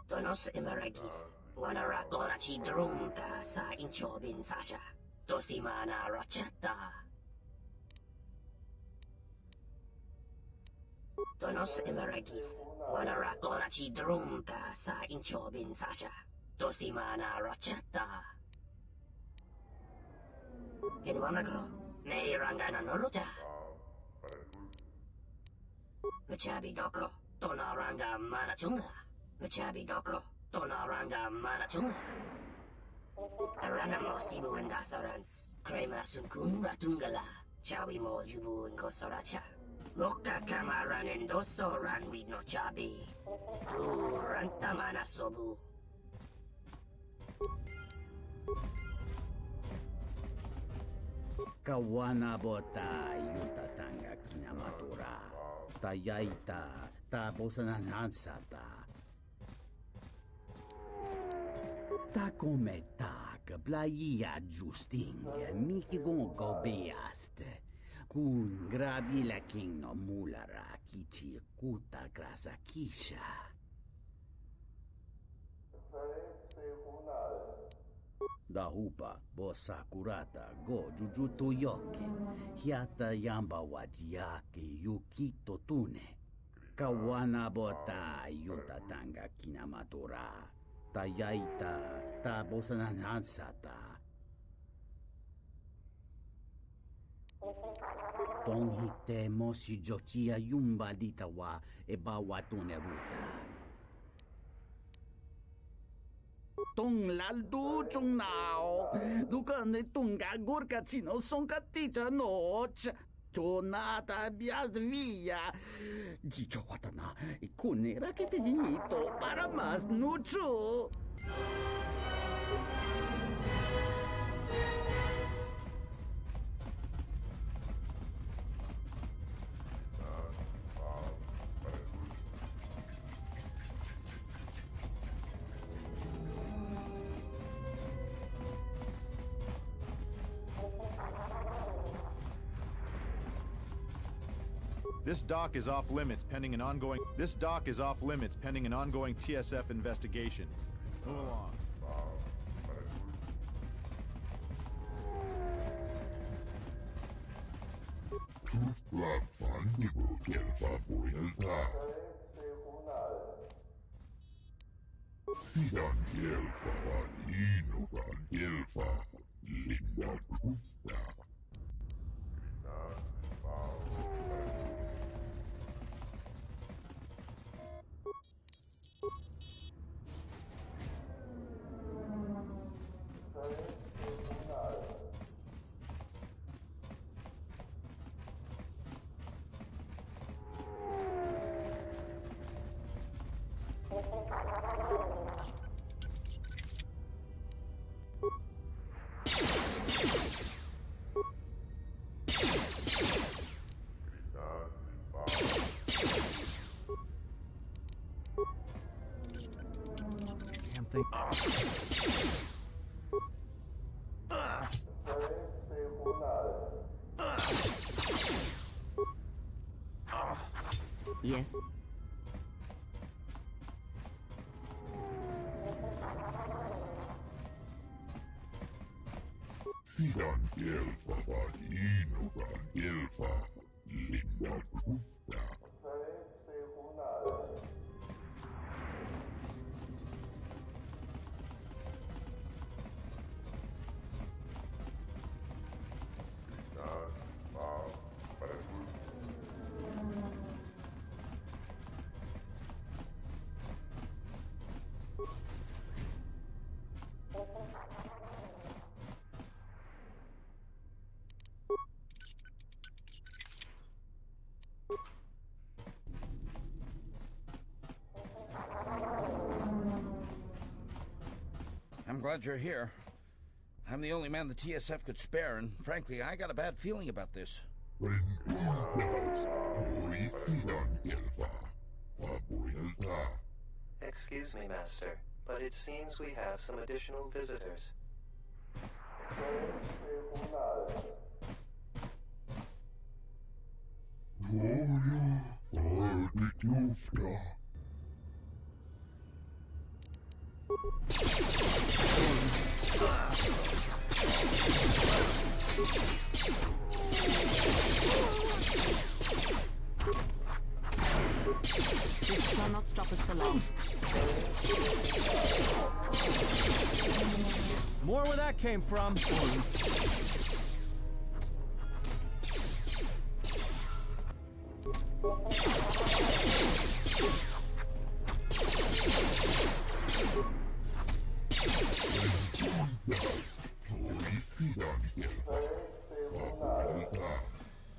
Donos imeregith, wanarakona chi drumta sa inchobin sasha, dosimana rachata. Donos emeragith. Wanarakorachi drumka sa inchobin sasha. Dosimana rachata. Inwamagro. May rangana norocha. Machabi doko. Donaranga manachunga. Machabi doko. Donaranga manachunga. Taranamo sibu and dasarans. Krema sunkun ratungala. Chawi mo jubu and kosoracha. Loka kamaran and doso ran with no chabi. Rantamana sobu. Kawana bota yutatanga kinamatura. Tayaita tabosananansata. Ta come tak playa justing miki gongo beaste. Kun grabi la king no mulara kichi kuta grasa kisha. Da hupa bossa curata go jujuto yoke hiata yamba wajiake yukito tune kawana bota yunta tanga kinamatora tayaita ta bosananansata tonghite mosi jochia yumba ditawa e bawatune ruta Tong laldu chung nao, ducane tunga gurca chino son catita noche. Tonata bias via. Gicho watana, e cunera che te dignito para mas nucho. This dock is off limits pending an ongoing TSF investigation. Move along. Sidan Gelfa Inugan Gelfa Linda Kufta. Yes? Sidan Gelfa Inugan Gelfa Linda Kufta. I'm glad you're here. I'm the only man the TSF could spare, and frankly, I got a bad feeling about this. Excuse me, Master, but it seems we have some additional visitors. This shall not stop us for long. More where that came from.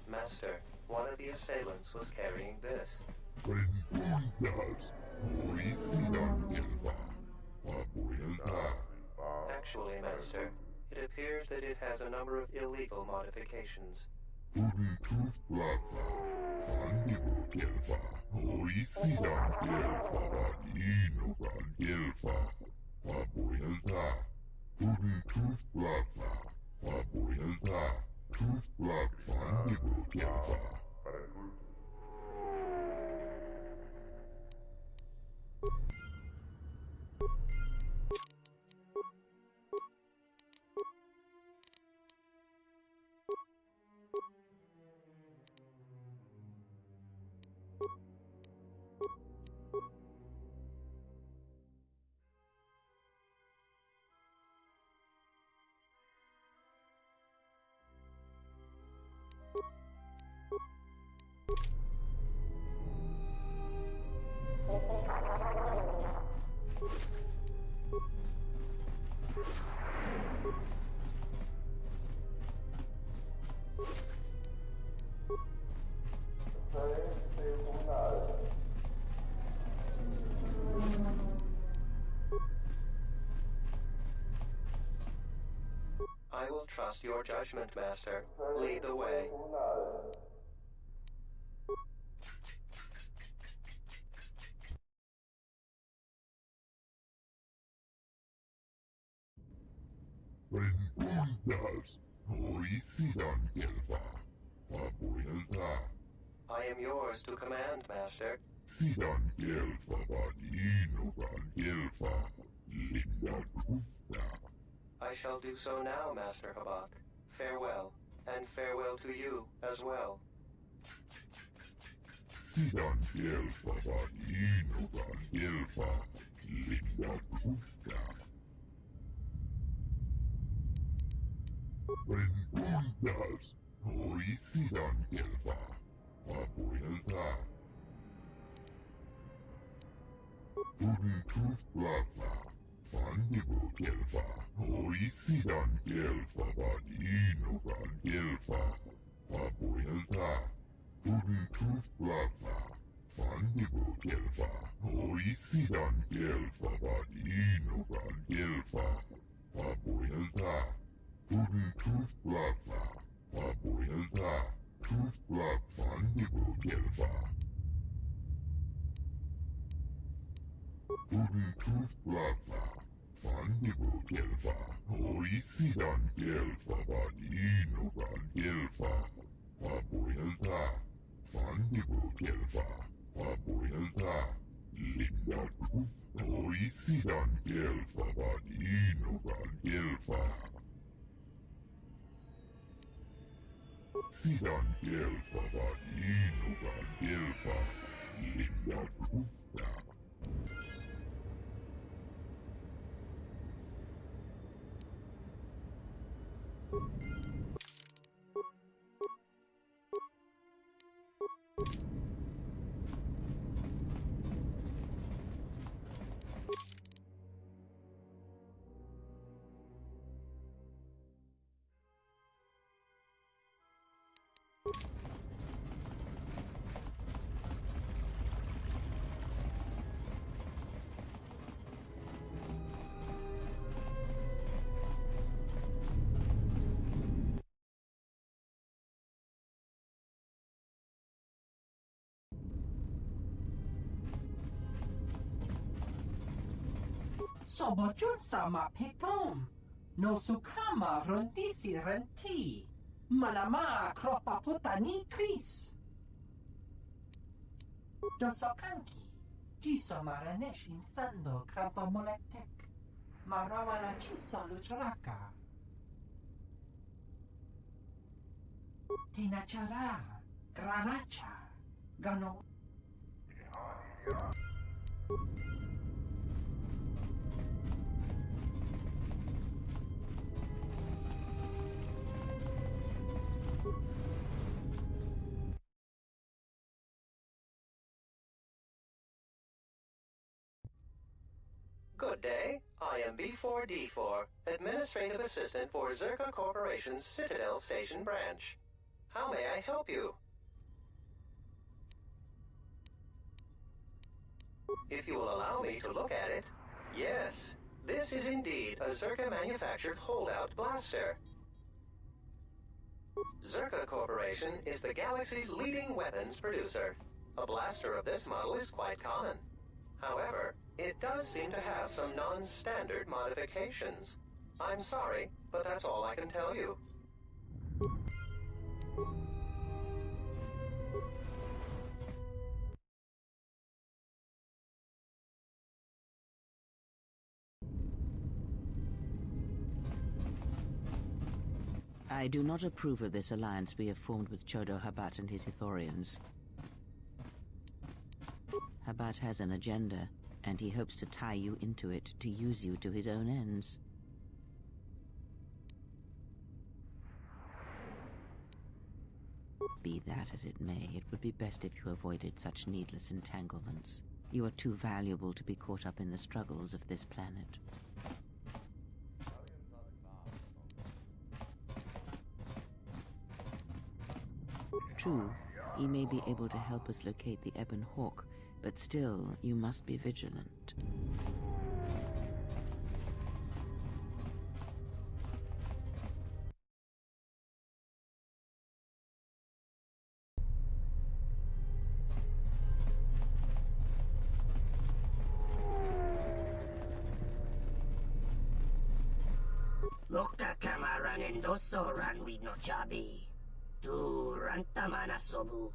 Master, one of the assailants was carrying this. Actually, Master, it appears that it has a number of illegal modifications. I will trust your judgment, Master. Lead the way. I am yours to command, Master. I shall do so now, Master Habak. Farewell, and farewell to you as well. Sobojun sama pitom. No sukama rondisi renti. Manama kropa putani kris. Dosokanki. Jiso maranesh insando krapa moletek. Marawana chiso lucharaka. Tinachara. Granacha. Gano. Good day. I am B4D4, Administrative Assistant for Zerka Corporation's Citadel Station branch. How may I help you? If you will allow me to look at it, yes, this is indeed a Zerka-manufactured holdout blaster. Zerka Corporation is the galaxy's leading weapons producer. A blaster of this model is quite common. However, it does seem to have some non-standard modifications. I'm sorry, but that's all I can tell you. I do not approve of this alliance we have formed with Chodo Habat and his Ithorians. Habat has an agenda, and he hopes to tie you into it to use you to his own ends. Be that as it may, it would be best if you avoided such needless entanglements. You are too valuable to be caught up in the struggles of this planet. True, he may be able to help us locate the Ebon Hawk, but still, you must be vigilant. Loka kamaran endoso ran with no chabi. Tu rantamana sobu.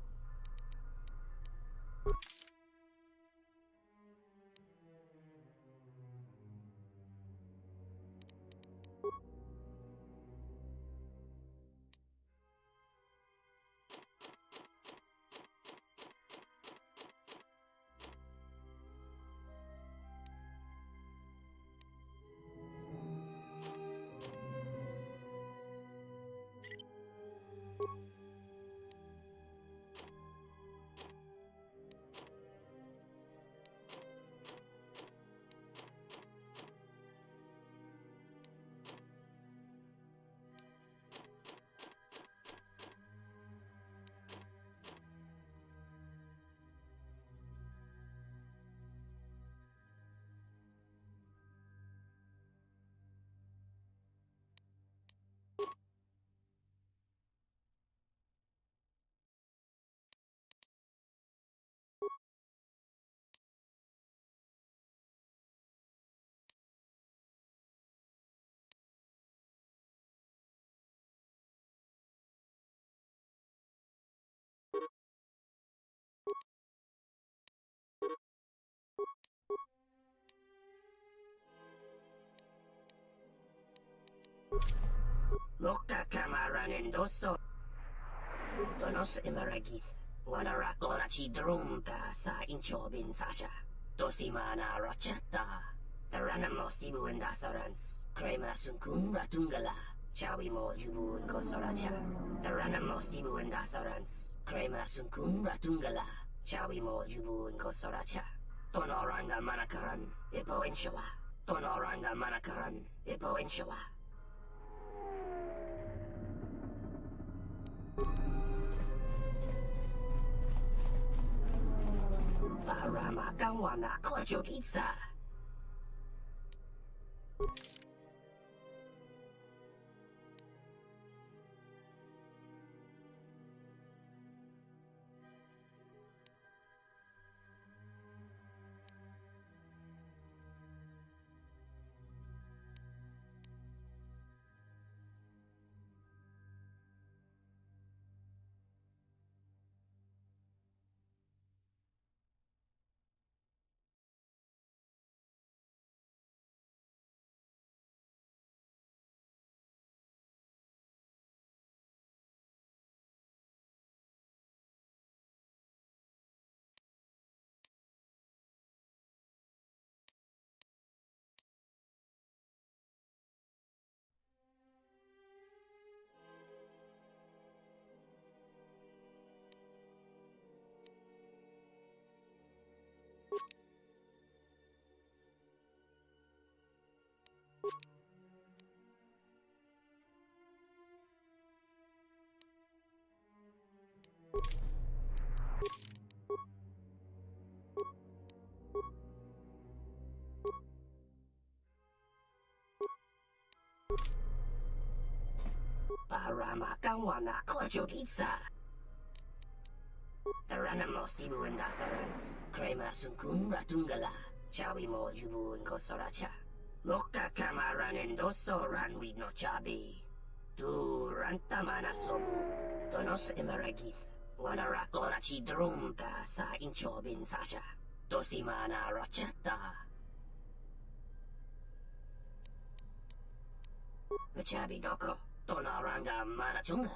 Loka kamaran endoso. Donos emeragith. Wanarakora chidrumka sa inchobin sasha. Dosimana rachata. Taranamo sibu endasarans. Crema sunkun ratungala. Chawi mo jubu inkosoracha. Taranamo sibu endasarans. Crema sunkun ratungala. Chawi mo jubu inkosoracha. Tonoranga manakaran. Ipo inshawa. Tonoranga manakaran. Ipo inshawa. Parama kawana kojo pizza. Arama Kawana Kojogitsa. Taranamo Sibu and Dasarans, Krema Sunkun Ratungala, Chawi Mo Jubu and Kosoracha. Moka Kamaran and Doso ran with no chabi. Tu Rantamana Sobu, Donos Emeragith, Wanarakorachi Drumka sa Inchobin Sasha, Dosimana Rachata. Chabi Doko, Donaranga Manachunga.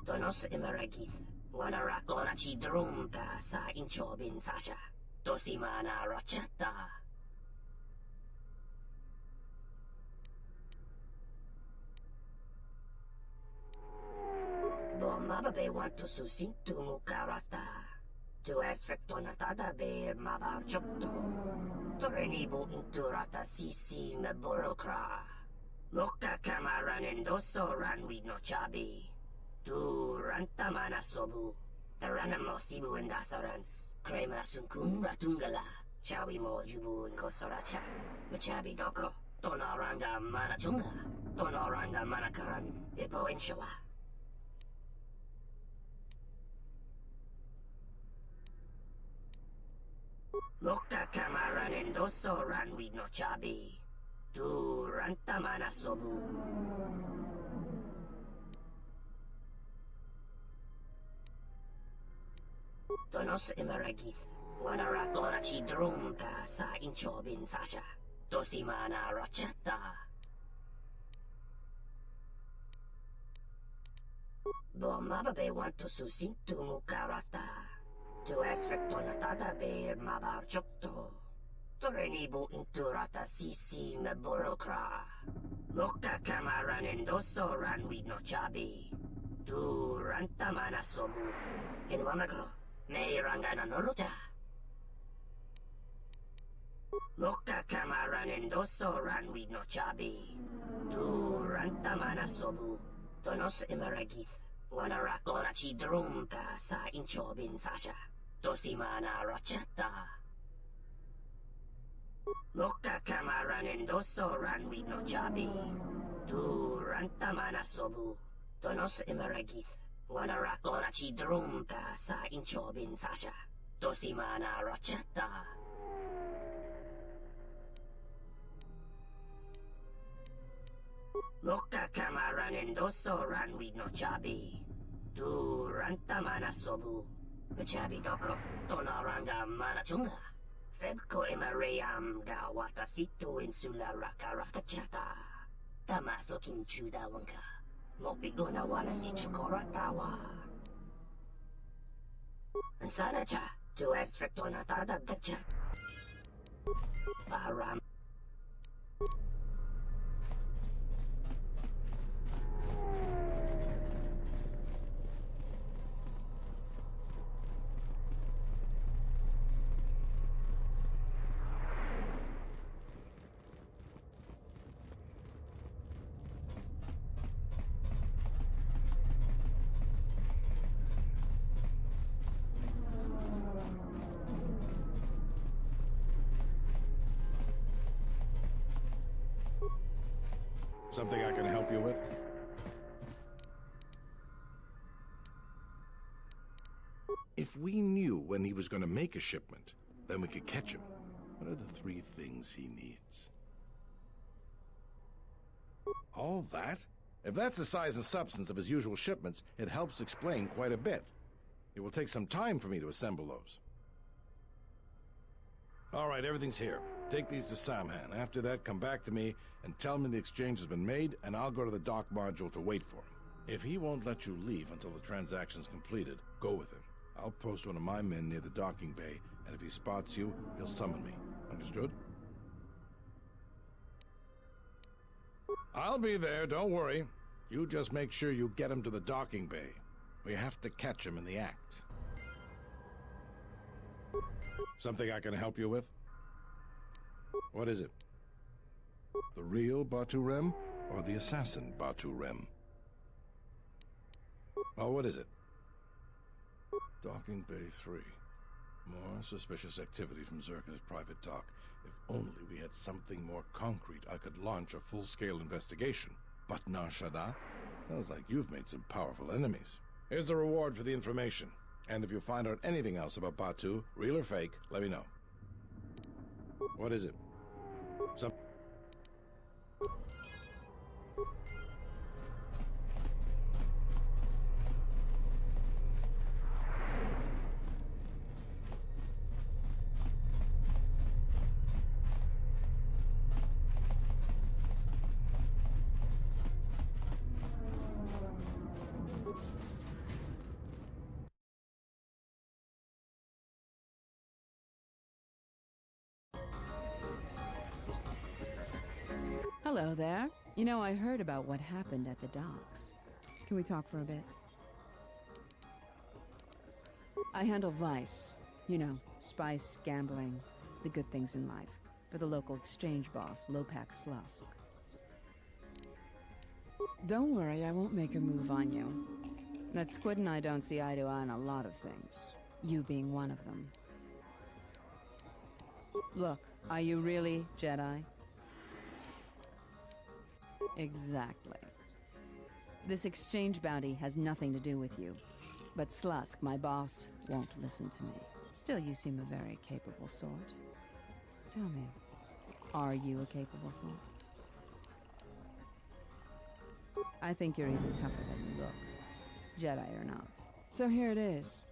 Donos Emeragith, Wanarakorachi Drumka sa Inchobin Sasha, Dosimana Rachata. Mababe want to susintu mukarata. Tu es rectonatada ber mabar chokto. Torenibu inturata sisi me borokra. Moka kamaran endoso ran with no chabi. Tu rantamana sobu. Taranamo sibu and dasarans. Krema sunkun ratungala. Chawi mo jubu in kosoracha. Machabi doko. Tonoranga manachunga. Tonoranga manakan. Ipo inshawa. Moka kamaran endoso ran with no chabi. Tu rantamana sobu. Donos emeragith. Wanarakorachi drumka sa inchobin sasha. Dosimana rachata. Bomababe want to susintu mukarata. Tu es rectonatada ber mabar chokto. Torenibu inturata sisi me borokra. Moka kamaran endoso ran with no chabi. Tu rantamana sobu. En wamagro, me rangana noruta. Moka kamaran endoso ran with no chabi. Tu rantamana sobu. Donos emeragith. Wanarakorachi drumka sa inchobin sasha. Dosimana rachata. Moka kamaran endoso ran with no chabi. Tu rantamana sobu. Donos emeragith. Wanarakorachi drumka sa inchobin sasha. Dosimana rachata. Moka kamaran endoso ran with no chabi. Tu rantamana sobu. Chabi doko, Donaranga manachunga. Febko emareyam ga watasitu insula rakarakachata. Tamaso kinchuda wanka. Mopigona wala si chukoratawa. Ansanacha, tu es rectonatada gacha. Param. Something I can help you with? If we knew when he was going to make a shipment, then we could catch him. What are the 3 things he needs? All that? If that's the size and substance of his usual shipments, it helps explain quite a bit. It will take some time for me to assemble those. All right, everything's here. Take these to Samhan. After that, come back to me and tell me the exchange has been made, and I'll go to the dock module to wait for him. If he won't let you leave until the transaction's completed, go with him. I'll post one of my men near the docking bay, and if he spots you, he'll summon me. Understood? I'll be there, don't worry. You just make sure you get him to the docking bay. We have to catch him in the act. Something I can help you with? What is it? The real Batu Rem or the assassin Batu Rem? Oh, what is it? Docking Bay 3. More suspicious activity from Zerka's private dock. If only we had something more concrete, I could launch a full-scale investigation. But Nar Shaddaa? Sounds like you've made some powerful enemies. Here's the reward for the information. And if you find out anything else about Batu, real or fake, let me know. What is it? Some... Hello there. You know, I heard about what happened at the docks. Can we talk for a bit? I handle Vice. You know, spice, gambling, the good things in life. For the local exchange boss, Lopak Slusk. Don't worry, I won't make a move on you. That squid and I don't see eye to eye on a lot of things. You being one of them. Look, are you really Jedi? Exactly. This exchange bounty has nothing to do with you. But Slusk, my boss, won't listen to me. Still, you seem a very capable sort. Tell me, are you a capable sort? I think you're even tougher than you look. Jedi or not. So here it is.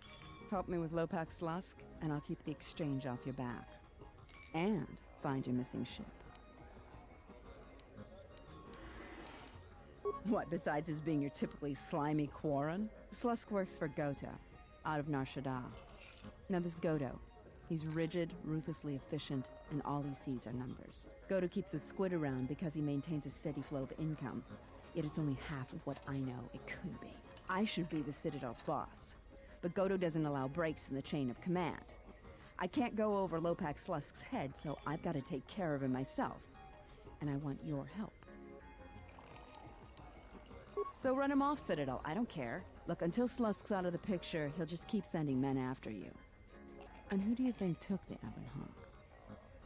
Help me with Lopak Slusk, and I'll keep the exchange off your back. And find your missing ship. What, besides his being your typically slimy Quarren? Slusk works for Goto, out of Nar Shaddaa. Now this Goto, he's rigid, ruthlessly efficient, and all he sees are numbers. Goto keeps the squid around because he maintains a steady flow of income. Yet it's only half of what I know it could be. I should be the Citadel's boss, but Goto doesn't allow breaks in the chain of command. I can't go over Lopak Slusk's head, so I've got to take care of him myself. And I want your help. So run him off, Citadel. I don't care. Look, until Slusk's out of the picture, he'll just keep sending men after you. And who do you think took the Ebon Hawk?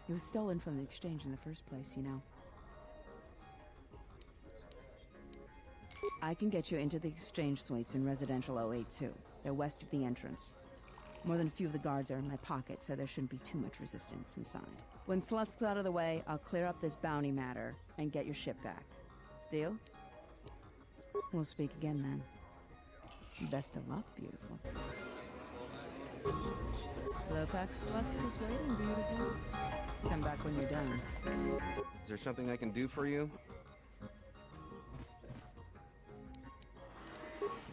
It was stolen from the exchange in the first place, you know. I can get you into the exchange suites in Residential 082. They're west of the entrance. More than a few of the guards are in my pocket, so there shouldn't be too much resistance inside. When Slusk's out of the way, I'll clear up this bounty matter and get your ship back. Deal? We'll speak again then. Best of luck, beautiful. Lopak Slusk is waiting, beautiful. Come back when you're done. Is there something I can do for you?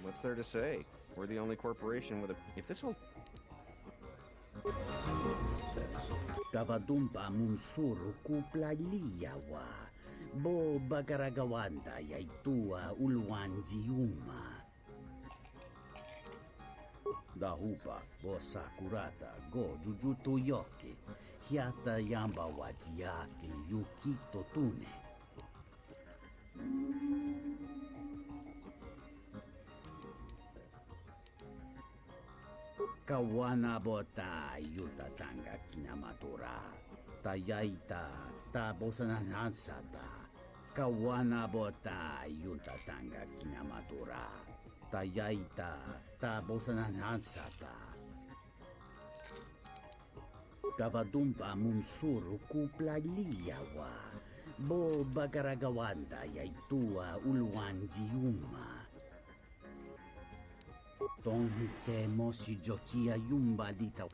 What's there to say? We're the only corporation with a... If this will... Kavadumpa munsuru kuplaliyawa. Bo bagaragawanda yaitua ulwanjiuma. Dahupa bo sakurata go jujuto yoke. Hiata yamba wajiake yukito tune. Kawana bota yutatanga kinamatura. Tayaita tabosananansata. Kawana bota yutatanga kinamatura. Tayaita tabosananansata. Kavadumpa munsuru kuplaliyawa. Bo bagaragawanda yaitua ulwanjiuma. Tonhite mosi jotia yumba dita.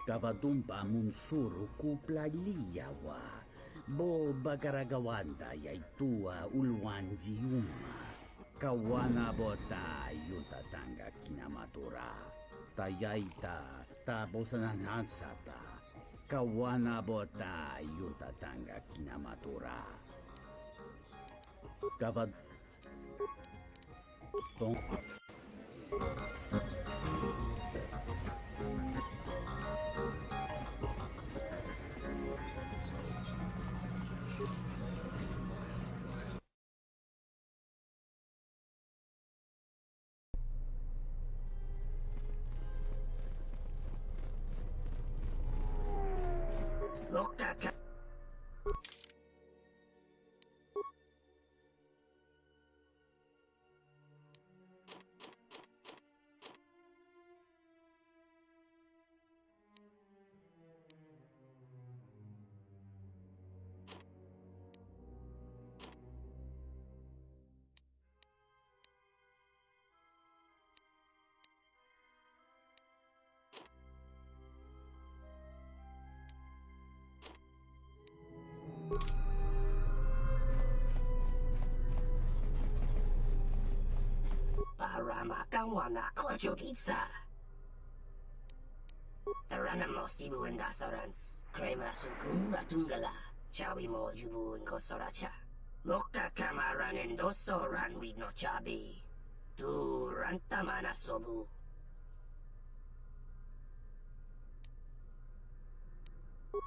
Kavadumpa munsuru kuplaliyawa. Bo bagaragawanda yaitua ulwanjiuma. Kawana bota yutatanga kinamatura. Tayaita tabosananansata. Kawana bota yutatanga kinamatura. Kavad... Karama kawana kojugitsa. Taranamo sibu indasarans. Krema sunkun ratungala. Chawi mo jubu inkosoracha. Loka kamaran endoso ranwi no chabi. Tu rantamana sobu.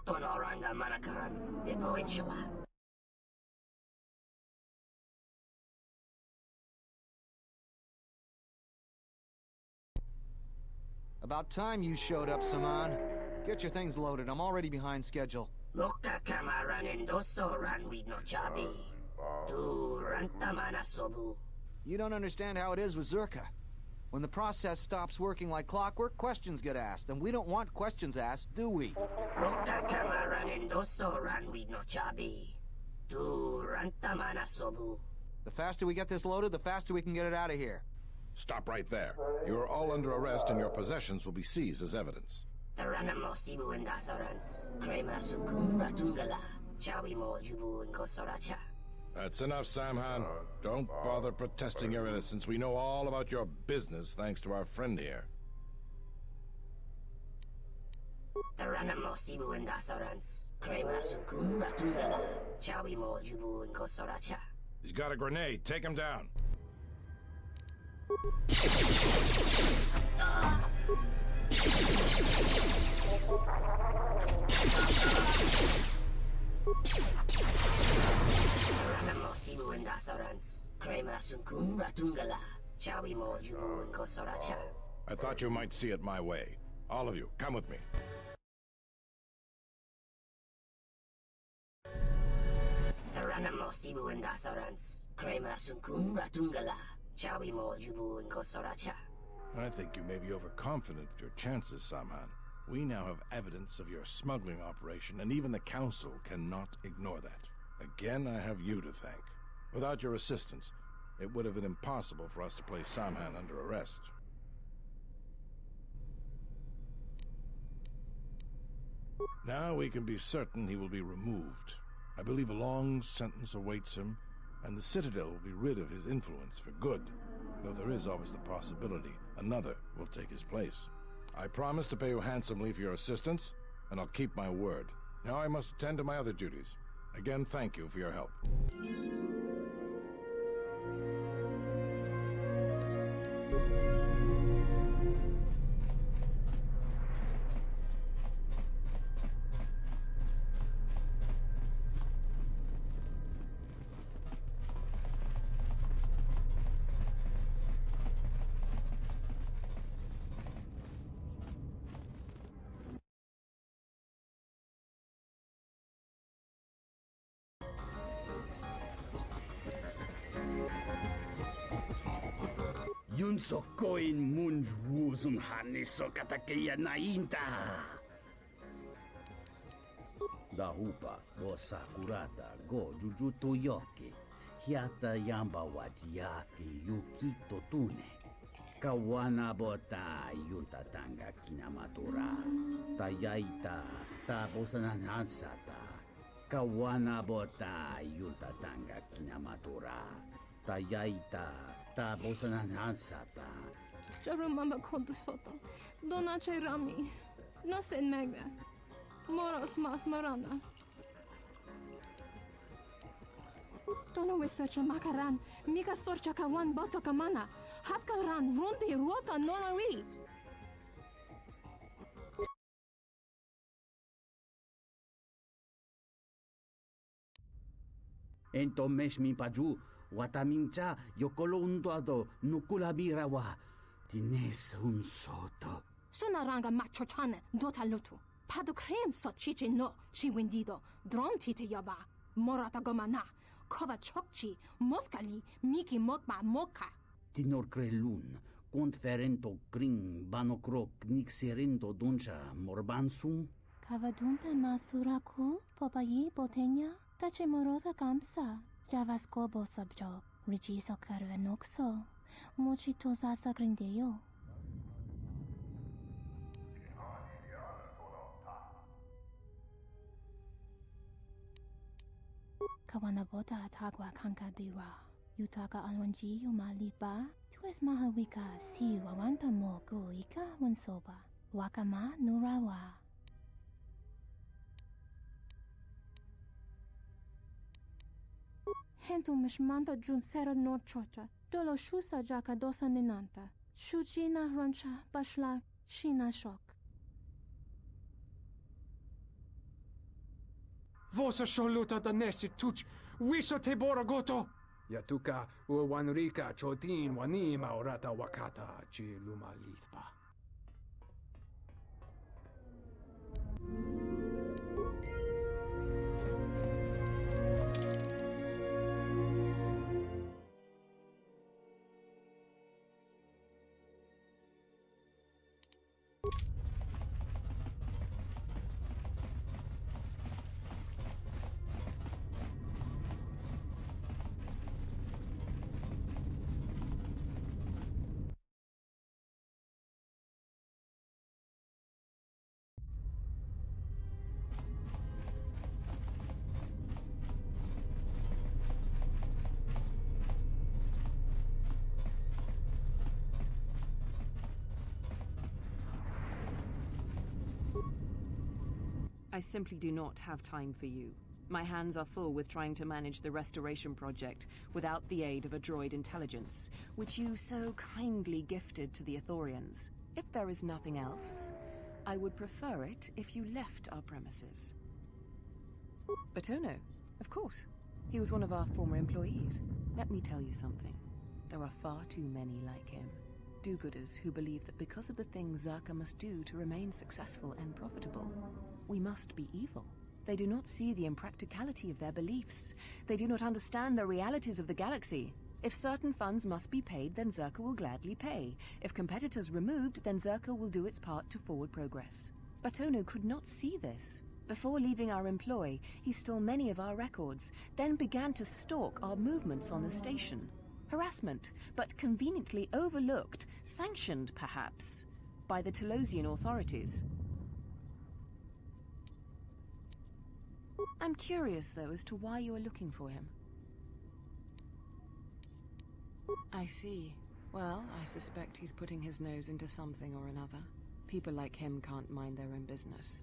Tonoranga manakan. Bipo inshawa. About time you showed up, Saman. Get your things loaded. I'm already behind schedule. Loka kamaran endoso ranwi no chabi. Tu rantamana sobu. You don't understand how it is with Zerka. When the process stops working like clockwork, questions get asked, and we don't want questions asked, do we? Loka kamaran endoso ranwi no chabi. Tu rantamana sobu. The faster we get this loaded, the faster we can get it out of here. Stop right there. You are all under arrest and your possessions will be seized as evidence. Taranamo sibu indasarans. Krema sunkun ratungala. Chawi mo jubu inkosoracha. That's enough, Samhan. Don't bother protesting your innocence. We know all about your business thanks to our friend here. Taranamo sibu indasarans. Krema sunkun ratungala. Chawi mo jubu inkosoracha. He's got a grenade. Take him down. Taranamo sibu indasarans. Krema sunkun ratungala. Chawi mo jubu inkosoracha. I thought you might see it my way. All of you, come with me. Taranamo sibu indasarans. Krema sunkun ratungala. Chawi mo jubu inkosoracha. I think you may be overconfident of your chances, Samhan. We now have evidence of your smuggling operation, and even the Council cannot ignore that. Again, I have you to thank. Without your assistance, it would have been impossible for us to place Samhan under arrest. Now we can be certain he will be removed. I believe a long sentence awaits him, and the Citadel will be rid of his influence for good, though there is always the possibility another will take his place. I promise to pay you handsomely for your assistance, and I'll keep my word. Now I must attend to my other duties. Again, thank you for your help. Yun so koin munj wuzum hani so katakeya na inta. Dahupa go sakurata go jujuto yoke. Hiata yamba wajiake yukito tune. Kawana bota yunta tanga kinamatura. Tayaita tabosanan hansata. Kawana bota yunta tanga kinamatura. Tayaita tabosanan hansata. Jarumamba kondusota. Donache rami. No sen mega. Moros mas marana. Tono researcher makaran. Mika sorcha kawan boto kamana. Hapkaran rundi rota nonawi. Ento mesh mi paju. Watamincha yokolo undoado nukulabira wa. Tines un soto. Sunaranga machochane dota lutu. Padu krem so chichi no shi wendido. Dron tite yaba. Morata gomana. Kova chokchi. Moskali. Miki mokba moka. Tinor crelun. Conferento gring banokrok nixerento doncha morbansum. Kavadumpe masuraku. Popayi botenya. Tache morota kamsa. Javaskobo sabjo. Richiso karvenokso. Mochito sasa grindeyo. Kawanabota atagwa kankadiwa. Yutaka alwanji yumalipa. Tu es mahawika si wawanta mo ika wansoba. Wakama nurawa. Hento mishmanta jun sera no chocha. Dolo shusa jaka dosa ninanta. Shujina rancha bashla shina shok. Vosa sholuta da nesi tuch. Wiso te boragoto. Yatuka uwanrika chotin wanima orata wakata chi lumalitpa. I simply do not have time for you. My hands are full with trying to manage the restoration project without the aid of a droid intelligence, which you so kindly gifted to the Ithorians. If there is nothing else, I would prefer it if you left our premises. Batono, of course. He was one of our former employees. Let me tell you something. There are far too many like him. Do-gooders who believe that because of the things Zerka must do to remain successful and profitable, we must be evil. They do not see the impracticality of their beliefs. They do not understand the realities of the galaxy. If certain funds must be paid, then Zerka will gladly pay. If competitors removed, then Zerka will do its part to forward progress. Batono could not see this. Before leaving our employ, he stole many of our records, then began to stalk our movements on the station. Harassment, but conveniently overlooked, sanctioned, perhaps, by the Telosian authorities. I'm curious, though, as to why you are looking for him. I see. Well, I suspect he's putting his nose into something or another. People like him can't mind their own business,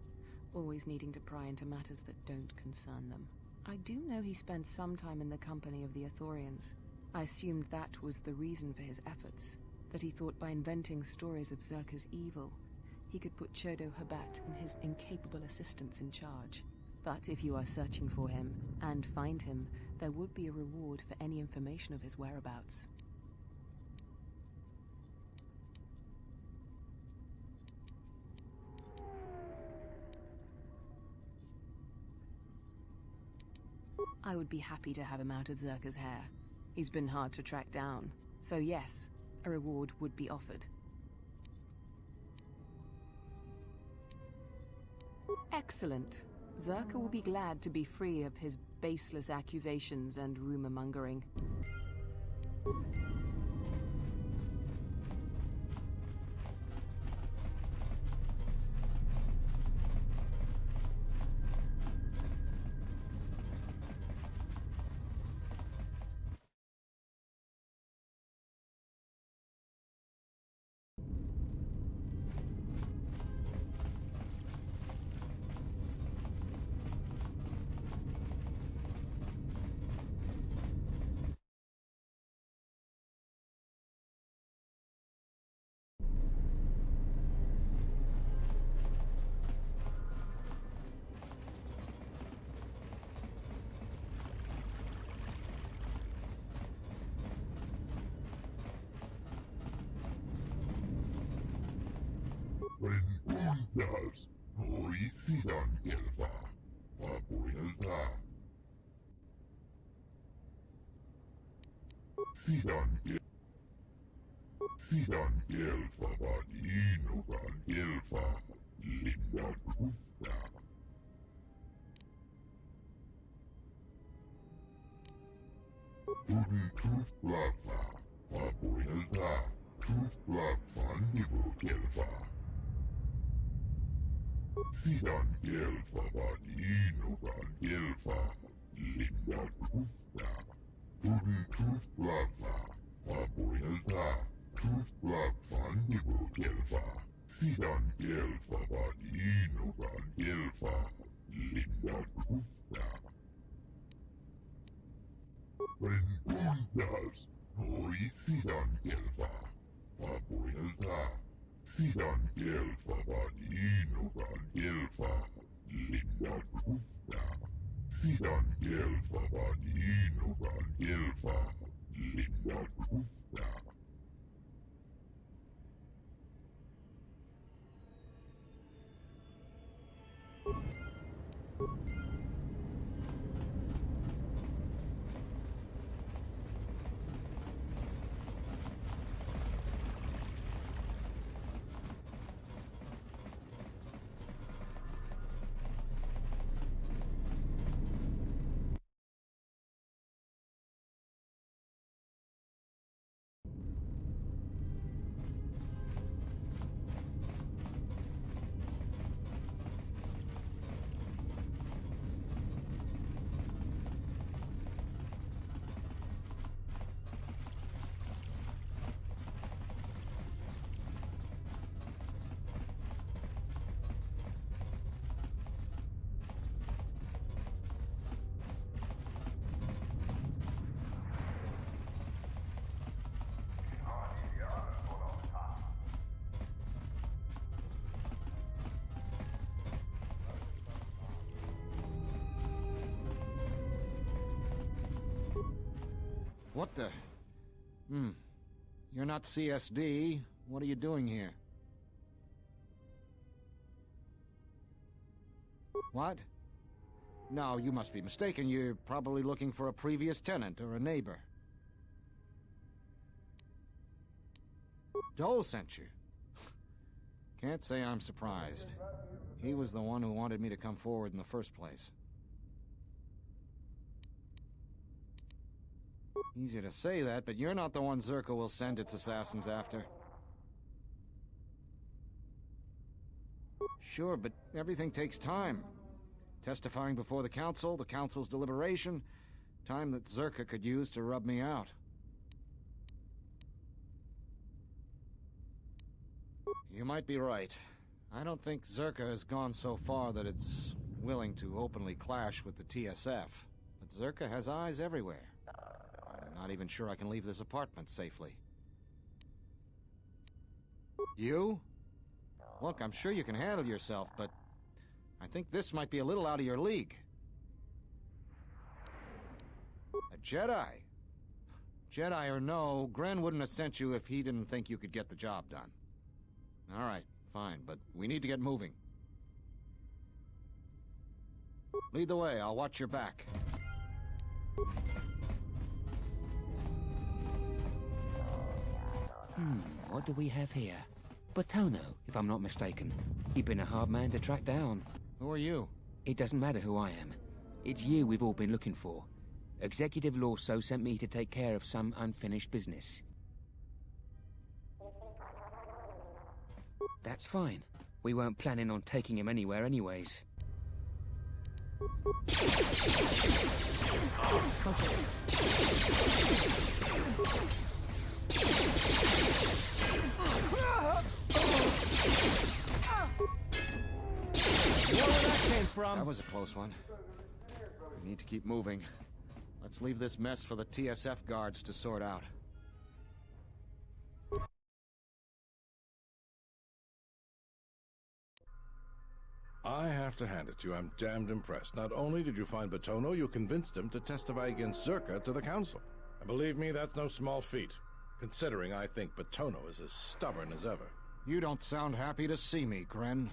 always needing to pry into matters that don't concern them. I do know he spent some time in the company of the Ithorians. I assumed that was the reason for his efforts, that he thought by inventing stories of Zerka's evil, he could put Chodo Habat and his incapable assistants in charge. But if you are searching for him, and find him, there would be a reward for any information of his whereabouts. I would be happy to have him out of Zerka's hair. He's been hard to track down. So yes, a reward would be offered. Excellent. Zerka will be glad to be free of his baseless accusations and rumor-mongering. Renundas, Noricidan Gelfa, Fabuelta. Sidan Gelfa, Vadinogan Gelfa, Linda Trufta. Tuden Trufplafa, Fabuelta, Trufplafa, Nibu Gelfa. Sidan Gelfa, Vadinogan Gelfa, Linda Trufta. Turi truth blava. Waporilta. Truth blava nibu gelfa. Fidan gelfa vadino gan gelfa. Linda trufta. Rentundas. Nori fidan gelfa. Waporilta. Fidan gelfa vadino gan gelfa. Linda trufta. Fidan gelfa vadino gan gelfa. Linda trufta. What the? You're not CSD. What are you doing here? What? No, you must be mistaken. You're probably looking for a previous tenant or a neighbor. Dole sent you. Can't say I'm surprised. He was the one who wanted me to come forward in the first place. Easy to say that, but you're not the one Zerka will send its assassins after. Sure, but everything takes time. Testifying before the council's deliberation, time that Zerka could use to rub me out. You might be right. I don't think Zerka has gone so far that it's willing to openly clash with the TSF. But Zerka has eyes everywhere. I'm not even sure I can leave this apartment safely. You? Look, I'm sure you can handle yourself, but I think this might be a little out of your league. A Jedi? Jedi or no, Gren wouldn't have sent you if he didn't think you could get the job done. All right, fine, but we need to get moving. Lead the way, I'll watch your back. What do we have here? Batono, if I'm not mistaken. You've been a hard man to track down. Who are you? It doesn't matter who I am. It's you we've all been looking for. Executive Lorso sent me to take care of some unfinished business. That's fine. We weren't planning on taking him anywhere anyways. Focus. Where that came from? That was a close one. We need to keep moving. Let's leave this mess for the TSF guards to sort out. I have to hand it to you, I'm damned impressed. Not only did you find Batono, you convinced him to testify against Zerka to the council. And believe me, that's no small feat, considering I think Batono is as stubborn as ever. You don't sound happy to see me, Gren.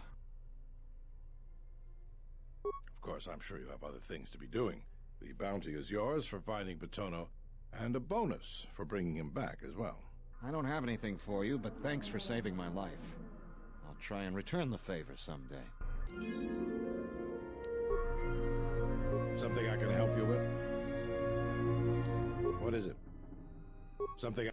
Of course, I'm sure you have other things to be doing. The bounty is yours for finding Batono, and a bonus for bringing him back as well. I don't have anything for you, but thanks for saving my life. I'll try and return the favor someday. Something I can help you with? What is it? Something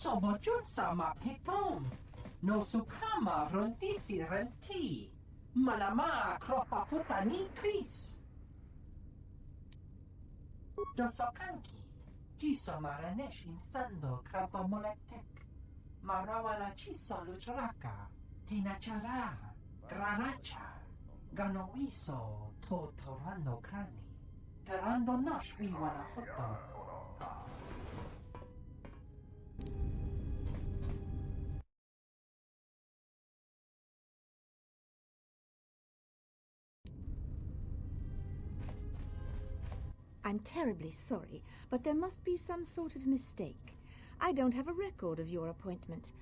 Sobojun sama pitom. No sukama rondisi renti. Manama kropa putani kris. Dosokanki. Jiso maranesh insando krapa molektek. Marawala chiso luchraka. Tinachara. Graracha. Ganowiso to torando krani. Terando nosh wiwana hoto. I'm terribly sorry, but there must be some sort of mistake. I don't have a record of your appointment.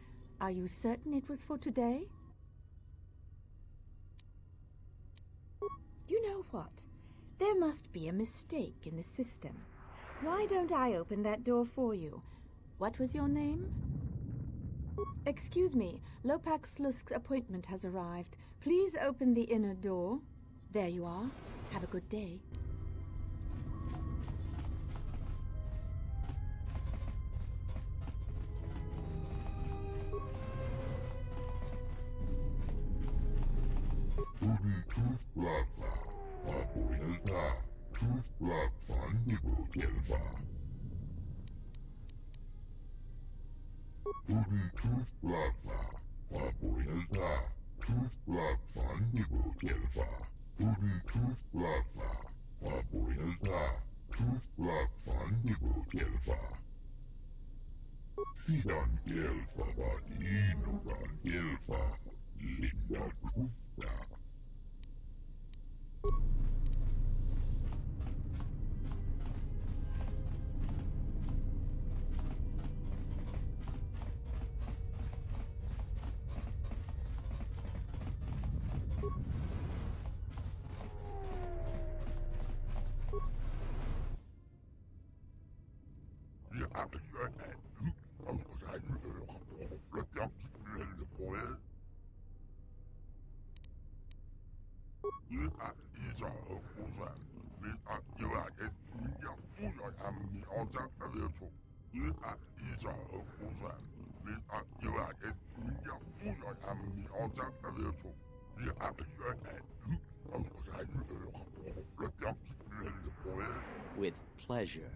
Are you certain it was for today? You know what? There must be a mistake in the system. Why don't I open that door for you? What was your name? Excuse me, Lopak Slusk's appointment has arrived. Please open the inner door. There you are. Have a good day. Truth Plaza, Papuelta, Truth Plaza, Nibu Delva. Truth Plaza, Papuelta, Truth Plaza, Nibu Delva. Truth Plaza, Papuelta, Truth Plaza, Nibu Delva. Sidan Delva, Inugan Delva, Linda Trufta. With pleasure.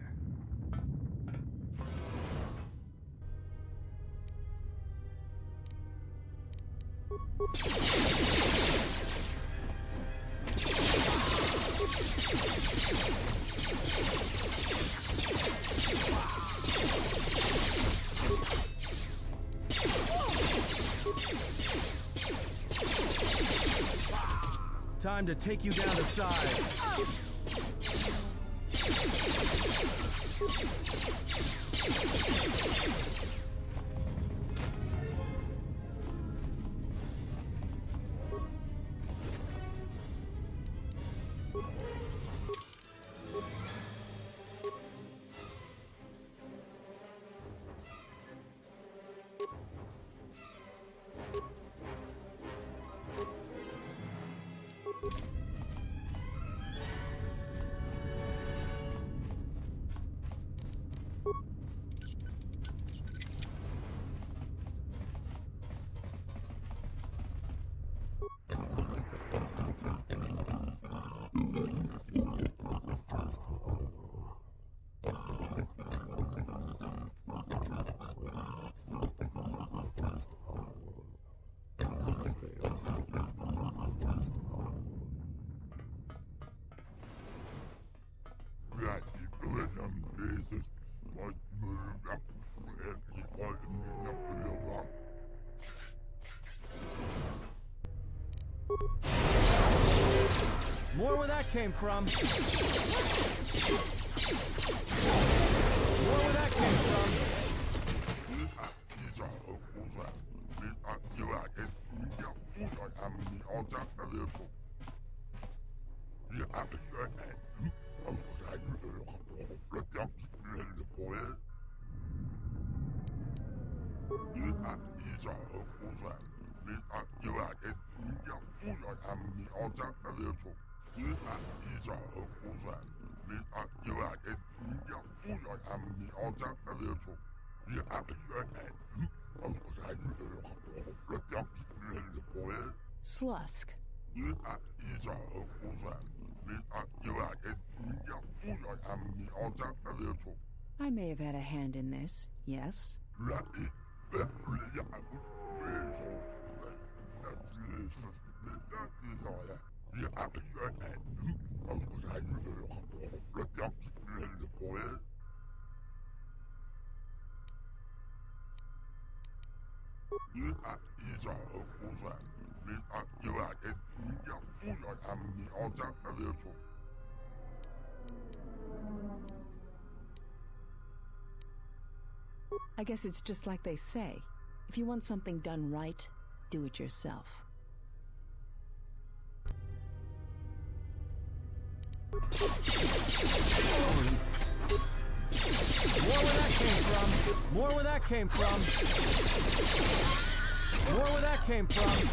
Time to take you down to size. More where that came from. More where that came from. Slusk. I may have had a hand in this, yes? I guess it's just like they say. If you want something done right, do it yourself. More where that came from. More where that came from. More where that came from.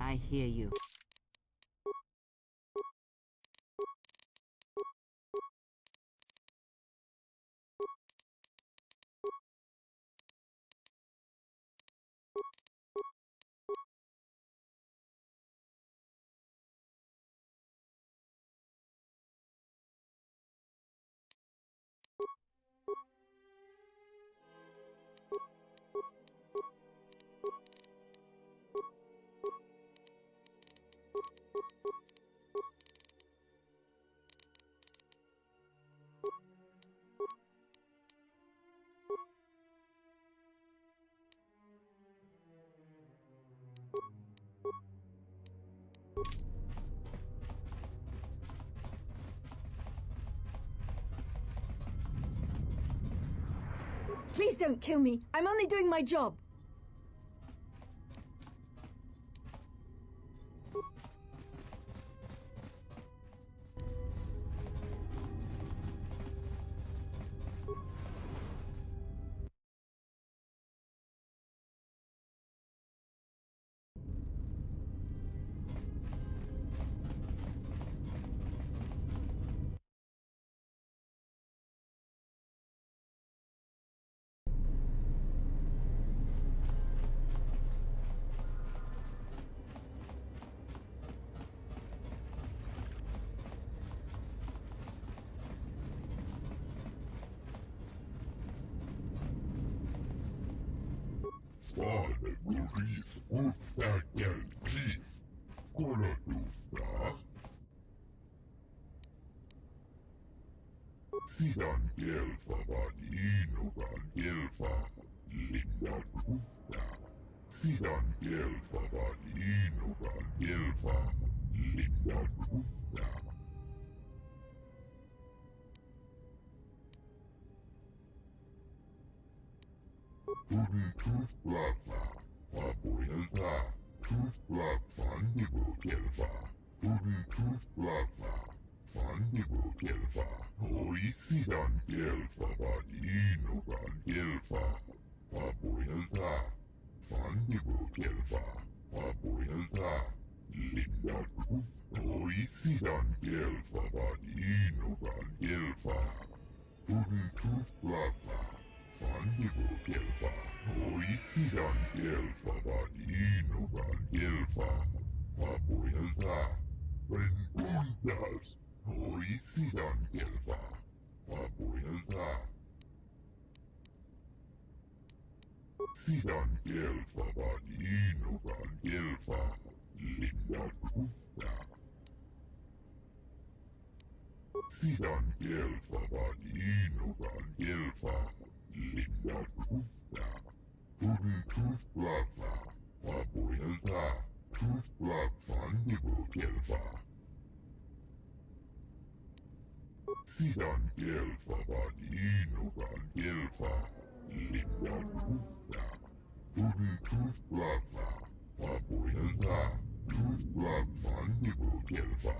I hear you. Please don't kill me. I'm only doing my job. Fale gurif, ufta gel grif. Kola dufta. Fidan gelfa vanino van gelfa. Linda dufta. Fidan gelfa vanino van gelfa. Linda dufta. Puri tooth blava. Papoilta. Tooth blav fandibo kelfa. Puri tooth blava. Fandibo kelfa. Oisidan kelfa vadino gan kelfa. Papoilta. Fandibo kelfa. Papoilta. Linda tooth. Oisidan kelfa vadino gan kelfa. Puri tooth blava. Fandibo kelfa. Oisidan kelfa vadino gan kelfa. Papoilta. Renpuntas. Oisidan kelfa. Papoilta. Sidan kelfa vadino gan kelfa. Linda tufta. Sidan kelfa vadino gan kelfa. Linda tufta. Puri tooth blava. Papoilta. Tooth blav fandibo kelfa. Sidan kelfa vadino gan kelfa. Linda tufta. Puri tooth blava. Papoilta. Tooth blav fandibo kelfa.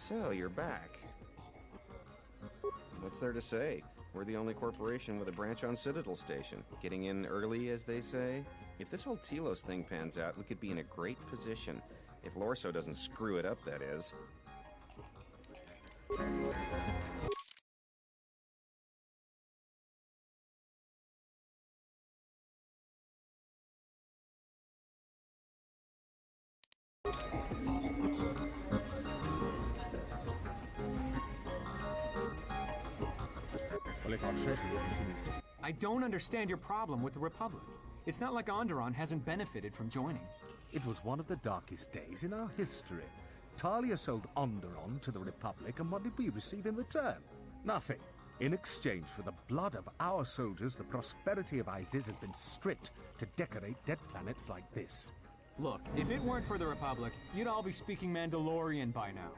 So, you're back. What's there to say? We're the only corporation with a branch on Citadel Station. Getting in early, as they say. If this whole Telos thing pans out, we could be in a great position. If Lorso doesn't screw it up, that is. Well, if our treasury continues to... I don't understand your problem with the Republic. It's not like Onderon hasn't benefited from joining. It was one of the darkest days in our history. Talia sold Onderon to the Republic, and what did we receive in return? Nothing. In exchange for the blood of our soldiers, the prosperity of Isis has been stripped to decorate dead planets like this. Look, if it weren't for the Republic, you'd all be speaking Mandalorian by now.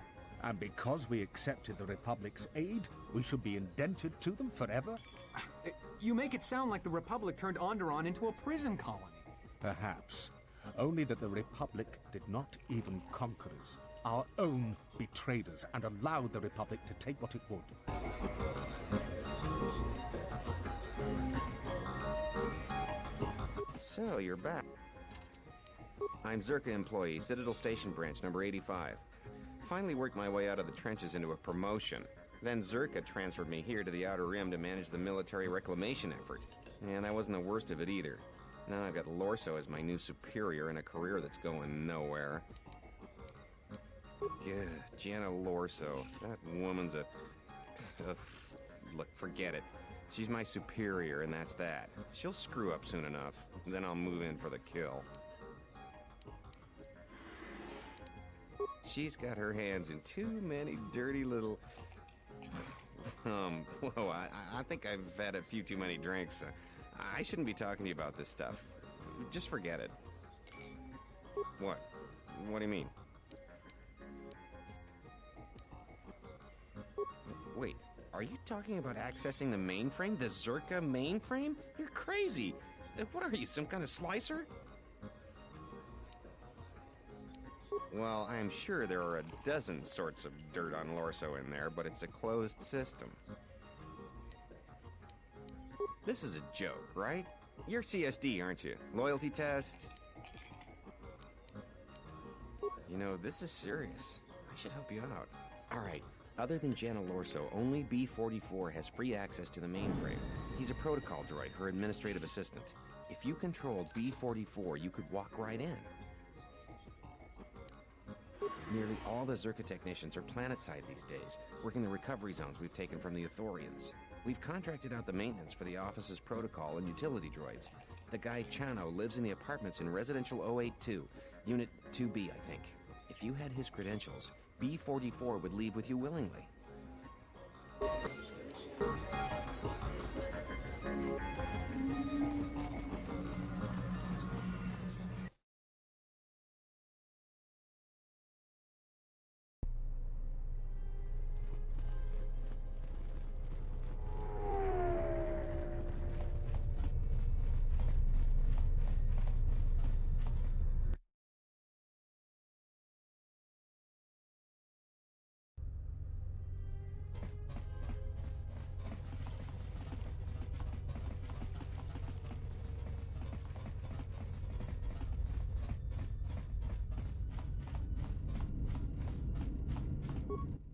And because we accepted the Republic's aid, we should be indentured to them forever? You make it sound like the Republic turned Onderon into a prison colony. Perhaps. Only that the Republic did not even conquer us. Our own betrayed us and allowed the Republic to take what it would. So, you're back. I'm Zerka employee, Citadel Station Branch, number 85. Finally worked my way out of the trenches into a promotion. Then Zerka transferred me here to the Outer Rim to manage the military reclamation effort. And that wasn't the worst of it either. Now I've got Lorso as my new superior in a career that's going nowhere. Gah, Jenna Lorso. That woman's a... Look, forget it. She's my superior, and that's that. She'll screw up soon enough. Then I'll move in for the kill. She's got her hands in too many dirty little... whoa, I think I've had a few too many drinks. I shouldn't be talking to you about this stuff. Just forget it. What? What do you mean? Wait, are you talking about accessing the mainframe? The Zerka mainframe? You're crazy! What are you, some kind of slicer? Well, I'm sure there are a dozen sorts of dirt on Lorso in there, but it's a closed system. This is a joke, right? You're CSD, aren't you? Loyalty test? You know, this is serious. I should help you out. Alright, other than Jana Lorso, only B-44 has free access to the mainframe. He's a protocol droid, her administrative assistant. If you controlled B-44, you could walk right in. Nearly all the Zerka technicians are planetside these days, working the recovery zones we've taken from the Ithorians. We've contracted out the maintenance for the office's protocol and utility droids. The guy Chano lives in the apartments in Residential 082, Unit 2B, I think. If you had his credentials, B-44 would leave with you willingly.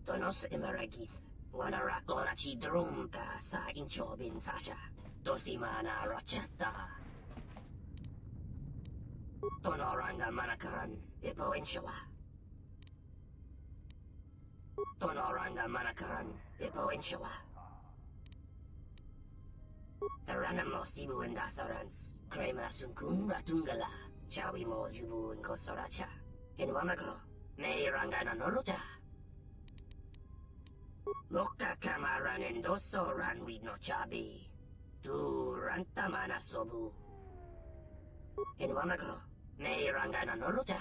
Tonos imaragith, wanarakora chi drumka sa inchobin sasha, dosimana rachata. Tonoranga manakan, ipo inshawa. Tonoranga manakan, ipo inshawa. Taranamo sibu indasarans, krema sunkun ratungala, chawi mo jubu inkosoracha. Inwamagro, may rangana nolucha. Loka kamaran endoso ranwi no chabi. Tu rantamana sobu. Inwamagro, may rangana nolucha.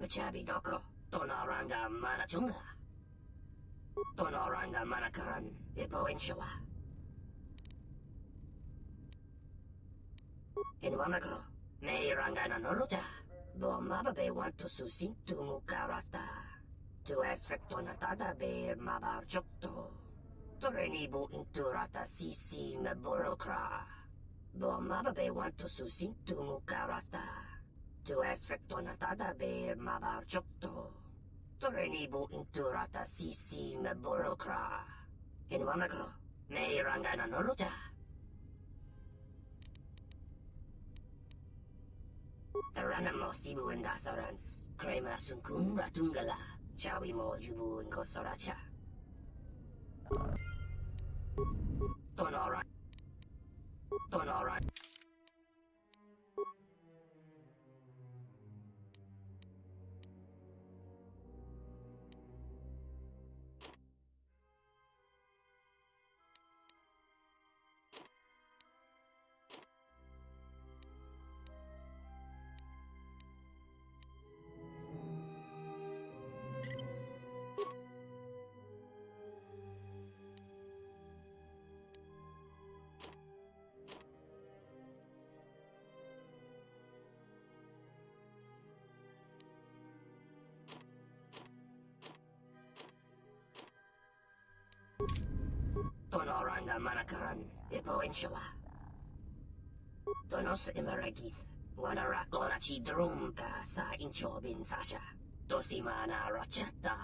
Chabi doko, tonoranga manachunga. Tonoranga manakan, ipo inshawa. Inwamagro, may rangana nolucha. Bo mababe want to susintu mukarata. Tu es rectonatada ber mabar chokto. Torenibu inturata sisi me burokra. Bo mababe want to susintu mukarata. Tu es rectonatada ber mabar chokto. Torenibu inturata sisi me burokra. Inwamagro, me rangana nolucha. Taranamo sibu indasarans, krema sunkun ratungala. Chawi mo jubu inkosoracha. Tonora. Tonora. Tonoranga manakan, ipo inshawa. Tonos imaragith, wanarakora chi drumka sa inchobin sasha. Dosimana rachata.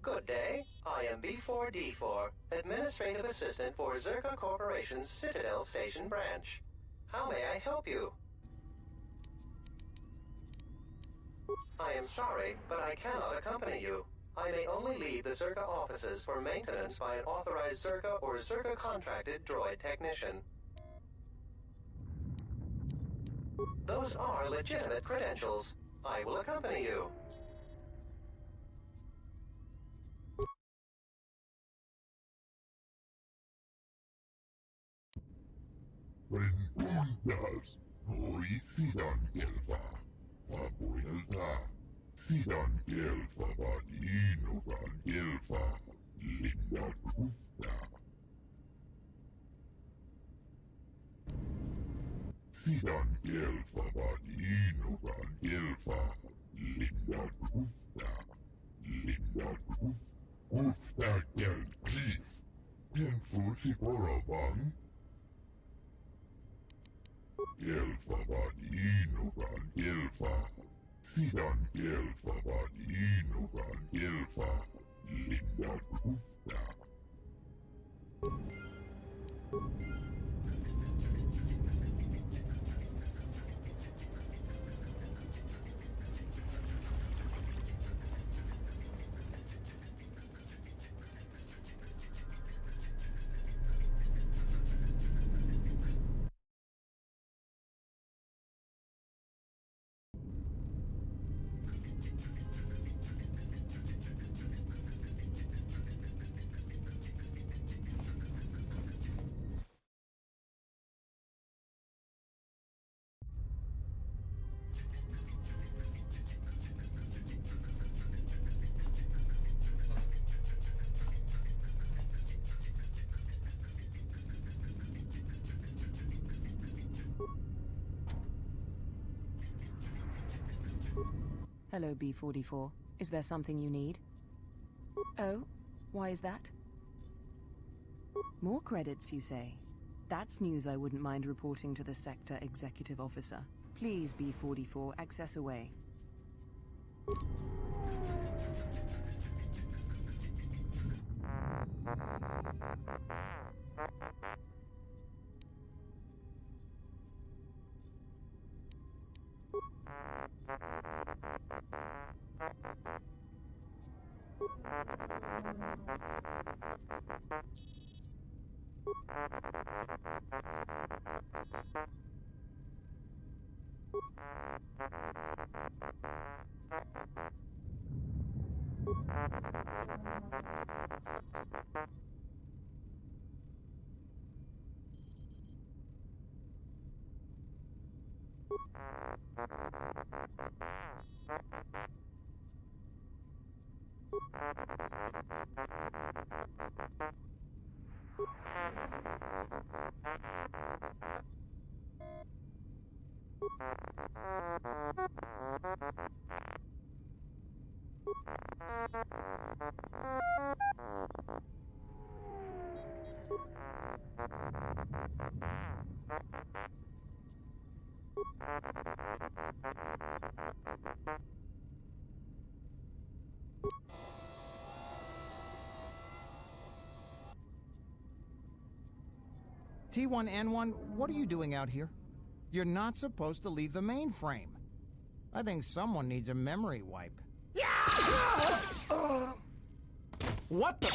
Good day. I am B4D4, Administrative Assistant for Zerka Corporation's Citadel Station branch. How may I help you? I am sorry, but I cannot accompany you. I may only leave the Zerka offices for maintenance by an authorized Zerka or Zerka contracted droid technician. Those are legitimate credentials. I will accompany you. Rentundas, noi sidan kelfa. Vapoilta, sidan kelfa vadino kan kelfa. Linda krufta. Sidan kelfa vadino kan kelfa. Linda krufta. Linda kruf. Krufta kel klif. Den fusi porabang. Kelfa vadino kan kelfa. Sidan kelfa vadino kan kelfa. Linda krufta. Hello, B-44. Is there something you need? Oh, why is that? More credits, you say? That's news I wouldn't mind reporting to the Sector Executive Officer. Please, B-44, access away. T1N1, what are you doing out here? You're not supposed to leave the mainframe. I think someone needs a memory wipe. What the?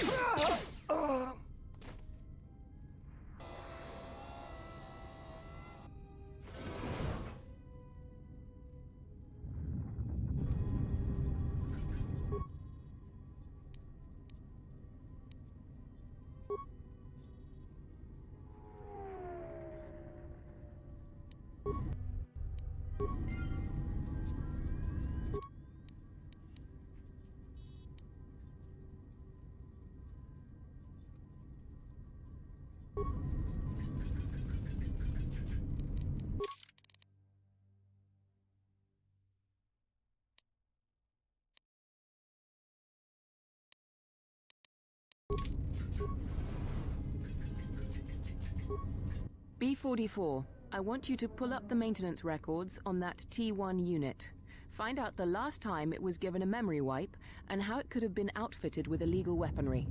B-44, I want you to pull up the maintenance records on that T1 unit. Find out the last time it was given a memory wipe and how it could have been outfitted with illegal weaponry.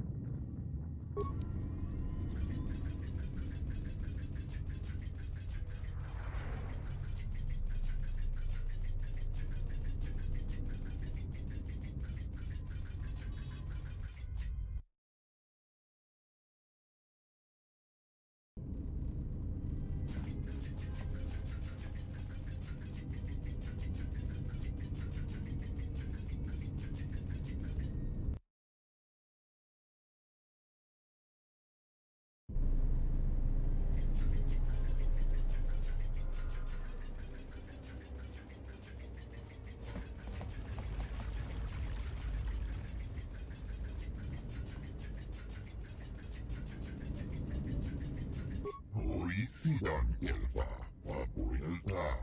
sidan kelfa, papuilta.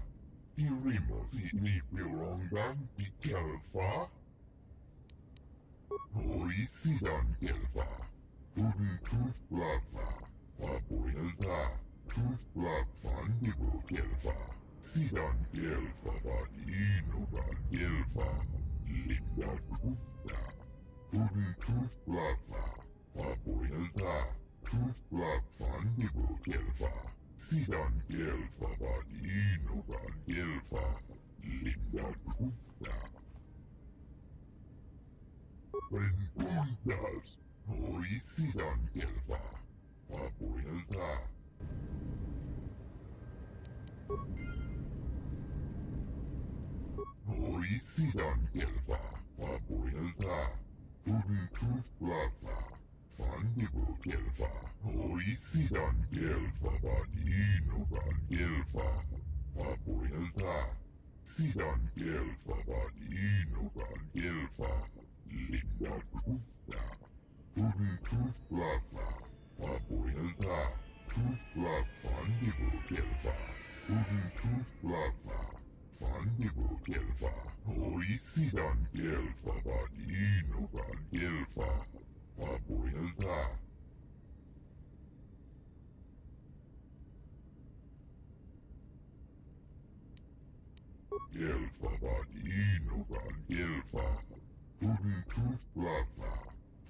Dirimo ni pirongan di kelfa. Hoi sidan kelfa. Tudun tooth blagfa, papuilta. Tooth blag fan dibu kelfa. Sidan kelfa inugan kelfa. Linda tufta. Tudun tooth blagfa, papuilta. Tooth blag fan dibu kelfa. Sidan kelfa inugan kelfa. Linda tufta. Renkundas. Hoi sidan kelfa, papuilta. Hoi sidan kelfa, papuilta. Tudun tooth blagfa, fandibu kelfa. Hoi sidan kelfa inugan kelfa, papuilta. Sidan kelfa inugan kelfa. Linda tufta. Tudun tooth blagfa, papuilta. Tooth blag fandibu kelfa. Tudun tooth blagfa, fandibu kelfa. Hoi sidan kelfa inugan kelfa, papuilta. Kelfa inugan kelfa. Tudun tooth blagfa.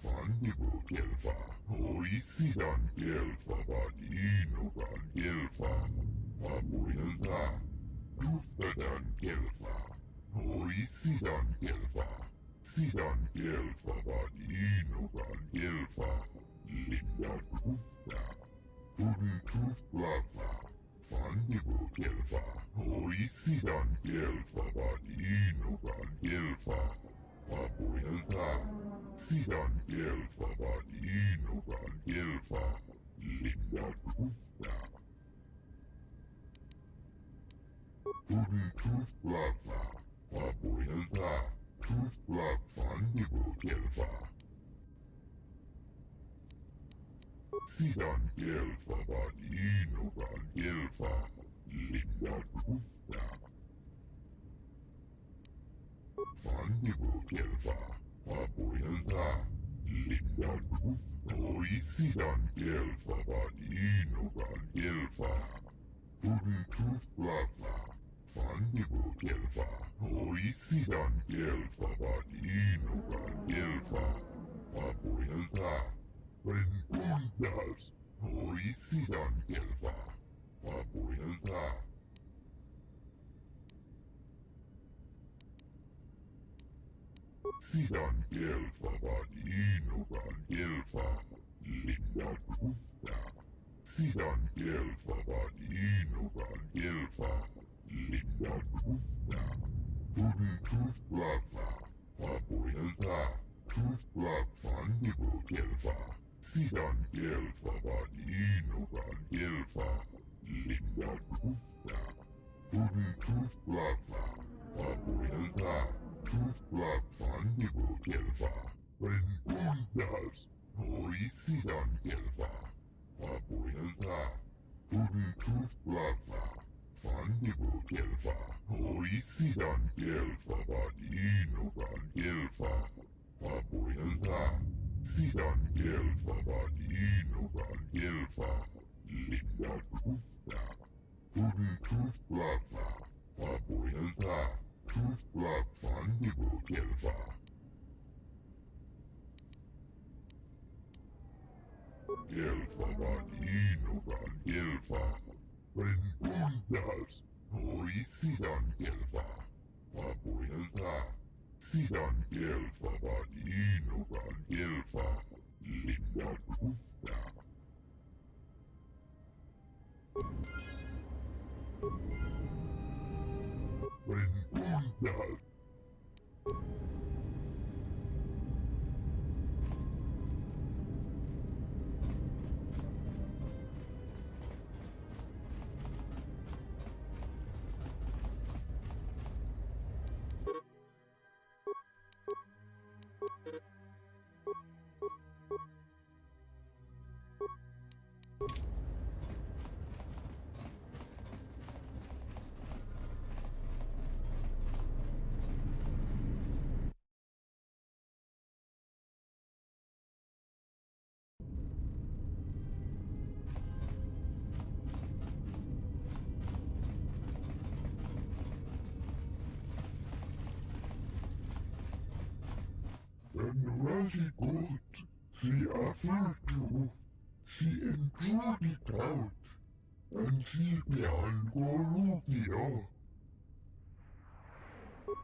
Fandibu kelfa, hoi sidan kelfa inugan kelfa, papuilta. Tuftadan kelfa, hoi sidan kelfa. Sidan kelfa inugan kelfa, linda tufta. Tudun tooth blagfa, fandibu kelfa, hoi sidan kelfa inugan kelfa, papuilta. Sidan kelfa inugan kelfa, linda tufta. Tudun tooth blagfa, papuilta. Tooth blag fandibu kelfa. Sidan kelfa inugan kelfa, linda tufta. Fandibu kelfa, papuilta. Linda tufta. Hoi sidan kelfa inugan kelfa. Tudun tooth blagfa, fandibu kelfa. Hoi sidan kelfa inugan kelfa, papuilta. Renkundas. Hoi sidan kelfa, papuilta. Sidan kelfa inugan kelfa, linda tufta. Sidan kelfa inugan kelfa, linda tufta. Tudun tooth blagfa, papuilta. Tooth blag fandibu kelfa. Sidan kelfa inugan kelfa, linda tufta. Tudun tooth blagfa, papuilta. Tooth blag fandibu kelfa. Renkundas. Hoi sidan kelfa, papuilta. Tudun tooth blagfa, fandibu kelfa. Hoi sidan kelfa inugan kelfa, papuilta. Sidan kelfa inugan kelfa, linda tufta. Tudun tooth blagfa, papuilta. Tooth blag fandibu kelfa. Kelfa inugan kelfa. Renkundas. Hoi sidan kelfa, papuilta. Sidan kelfa inugan kelfa, linda tufta. Renkundas. varsågod. She är to. She enjoyed it out. And she began går ut idag.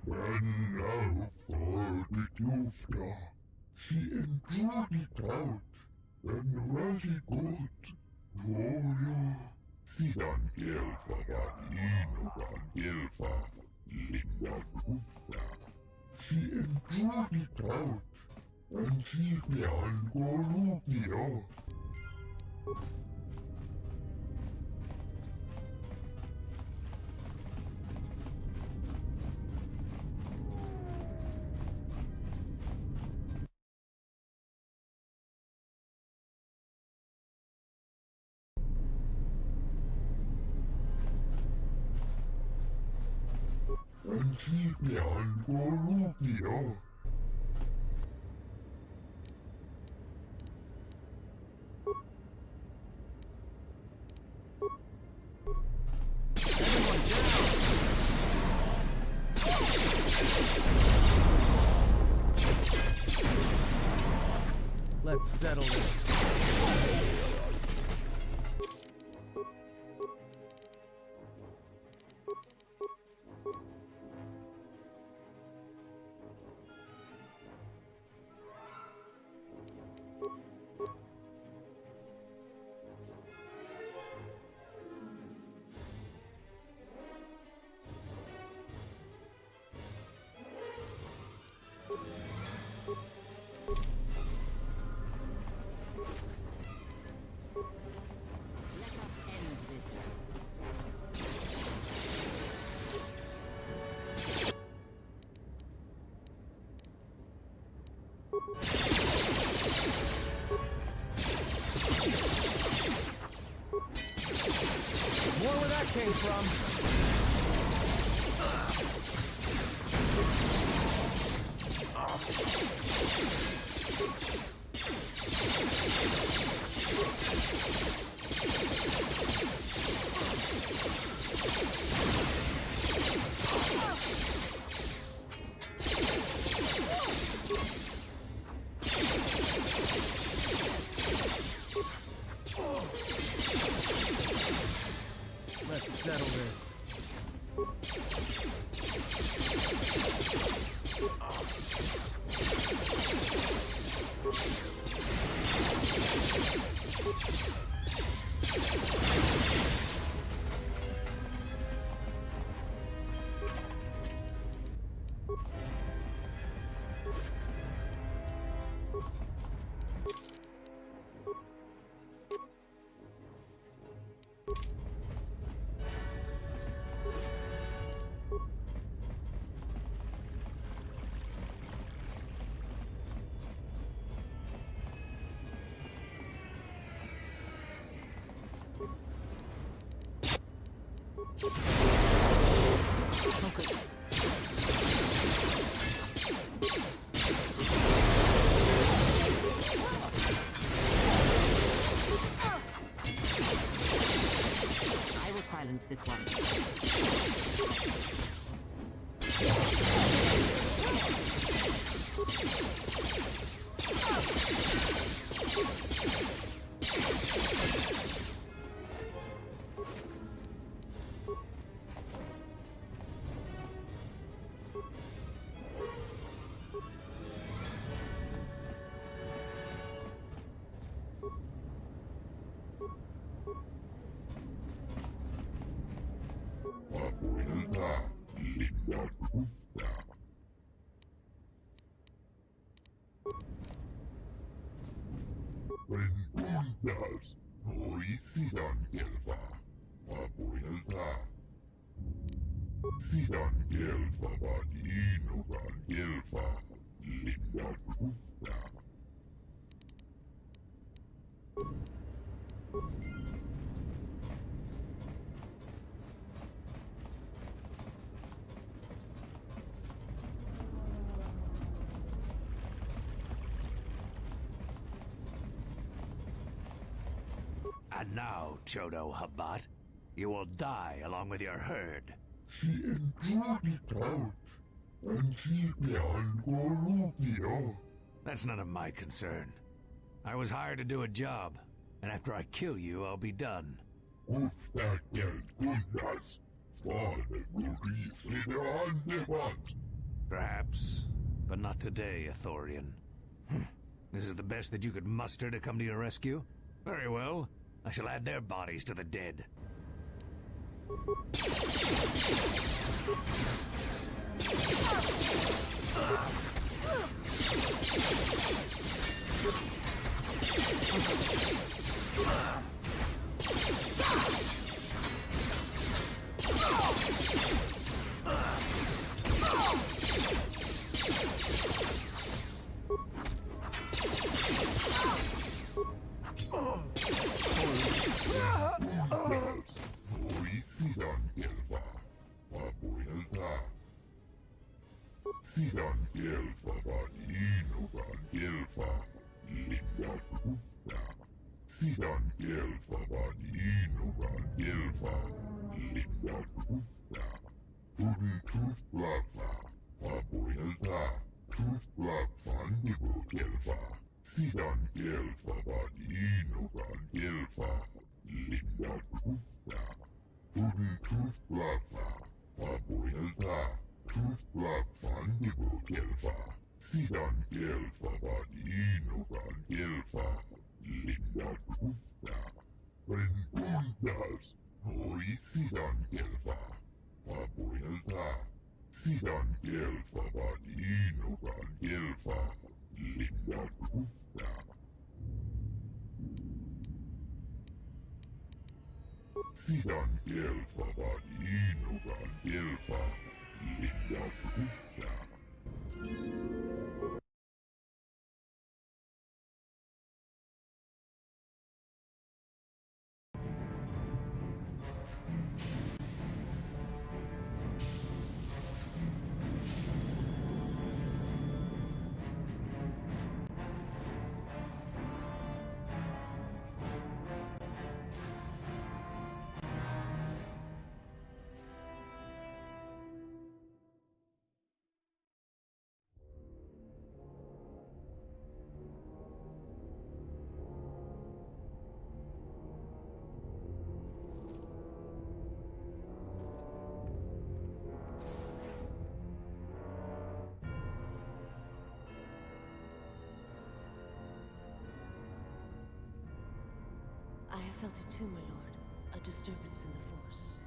Men now for the Jufta. She enjoyed it out. And varsågod. Gloria. Sidan hjälpa Vadinokan hjälpa Linda Jufta. She enjoyed it out. And she began går ut idag. And she began går ut idag. Let's settle this. More where that came from. Let's settle this. I will silence this one. Abuelita Linda Jufta. Preguntas no hicieron Gelfa. Abuelita. Sidan Gelfa Vadinokan Gelfa Linda Jufta. And now, Chodo Habat, you will die along with your herd. She enjoyed it out. And she began går ut idag. That's none of my concern. I was hired to do a job, and after I kill you, I'll be done. Perhaps, but not today, Ithorian. This is the best that you could muster to come to your rescue? Very well. I shall add their bodies to the dead. I have felt it too, my lord. A disturbance in the Force.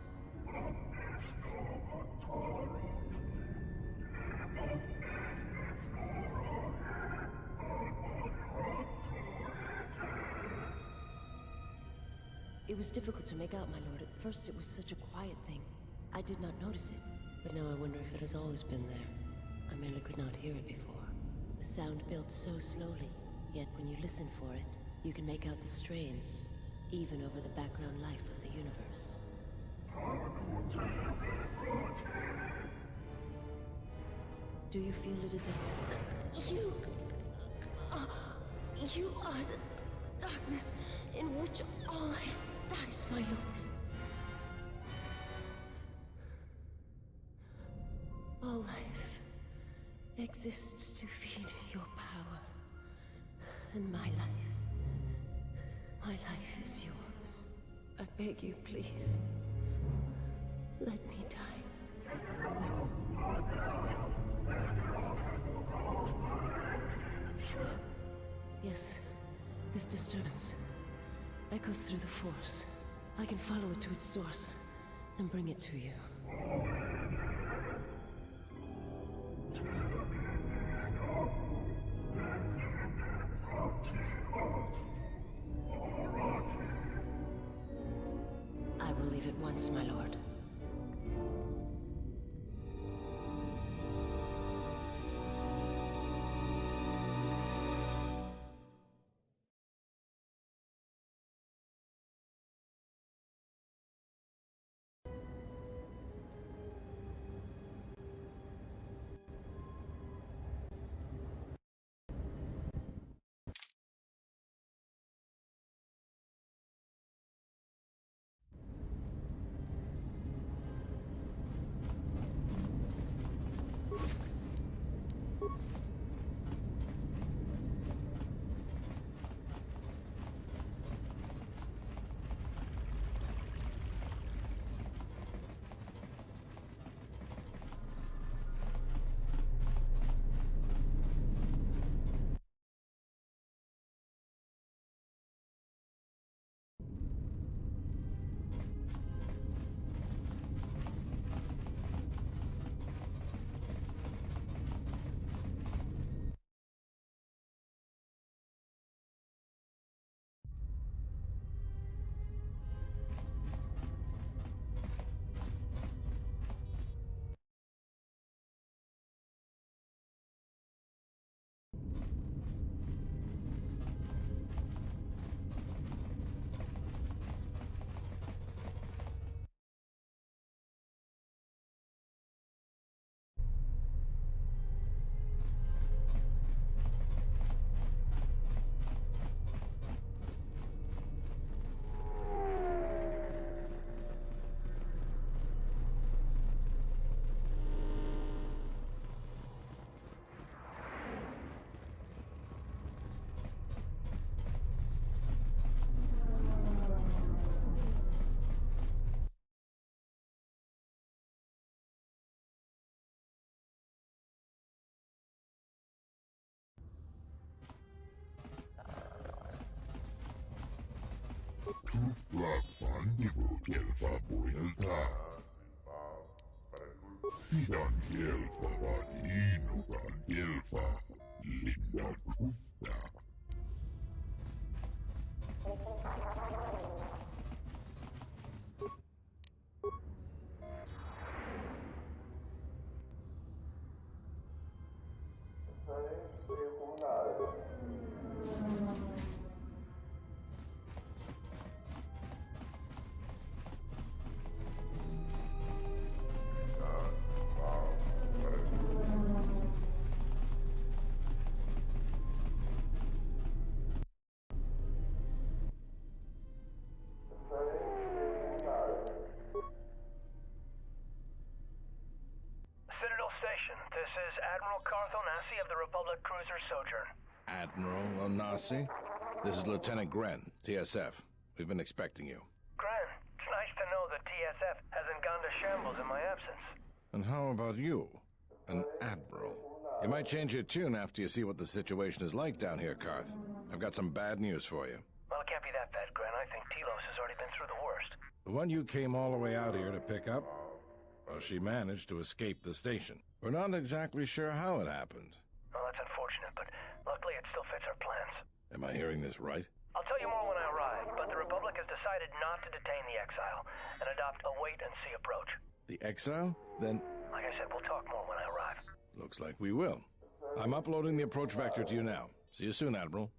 It was difficult to make out, my lord. At first it was such a quiet thing. I did not notice it. But now I wonder if it has always been there. I merely could not hear it before. The sound built so slowly, yet when you listen for it, you can make out the strains, even over the background life of the universe. Do you feel it as if... You are the darkness in which all life dies, my lord. All life exists to feed your power. And my life is yours. I beg you, please. Let me die. Yes, this disturbance echoes through the Force. I can follow it to its source and bring it to you. I will leave at once, my lord. Tuflat fandibu kelfa puilta. Sidan kelfa vadinukan kelfa. Linda tufta. Citadel Station, this is Admiral Carth Onasi of the Republic Cruiser Sojourn. Admiral Onasi? This is Lieutenant Gren, TSF. We've been expecting you. Gren, it's nice to know that TSF hasn't gone to shambles in my absence. And how about you? An Admiral. You might change your tune after you see what the situation is like down here, Carth. I've got some bad news for you. Well, it can't be that bad, Gren. I think Telos has already been through the worst. The one you came all the way out here to pick up? Well, she managed to escape the station. We're not exactly sure how it happened. Well, that's unfortunate, but luckily it still fits our plans. Am I hearing this right? I'll tell you more when I arrive, but the Republic has decided not to detain the exile and adopt a wait-and-see approach. The exile? Then... Like I said, we'll talk more when I arrive. Looks like we will. I'm uploading the approach vector to you now. See you soon, Admiral.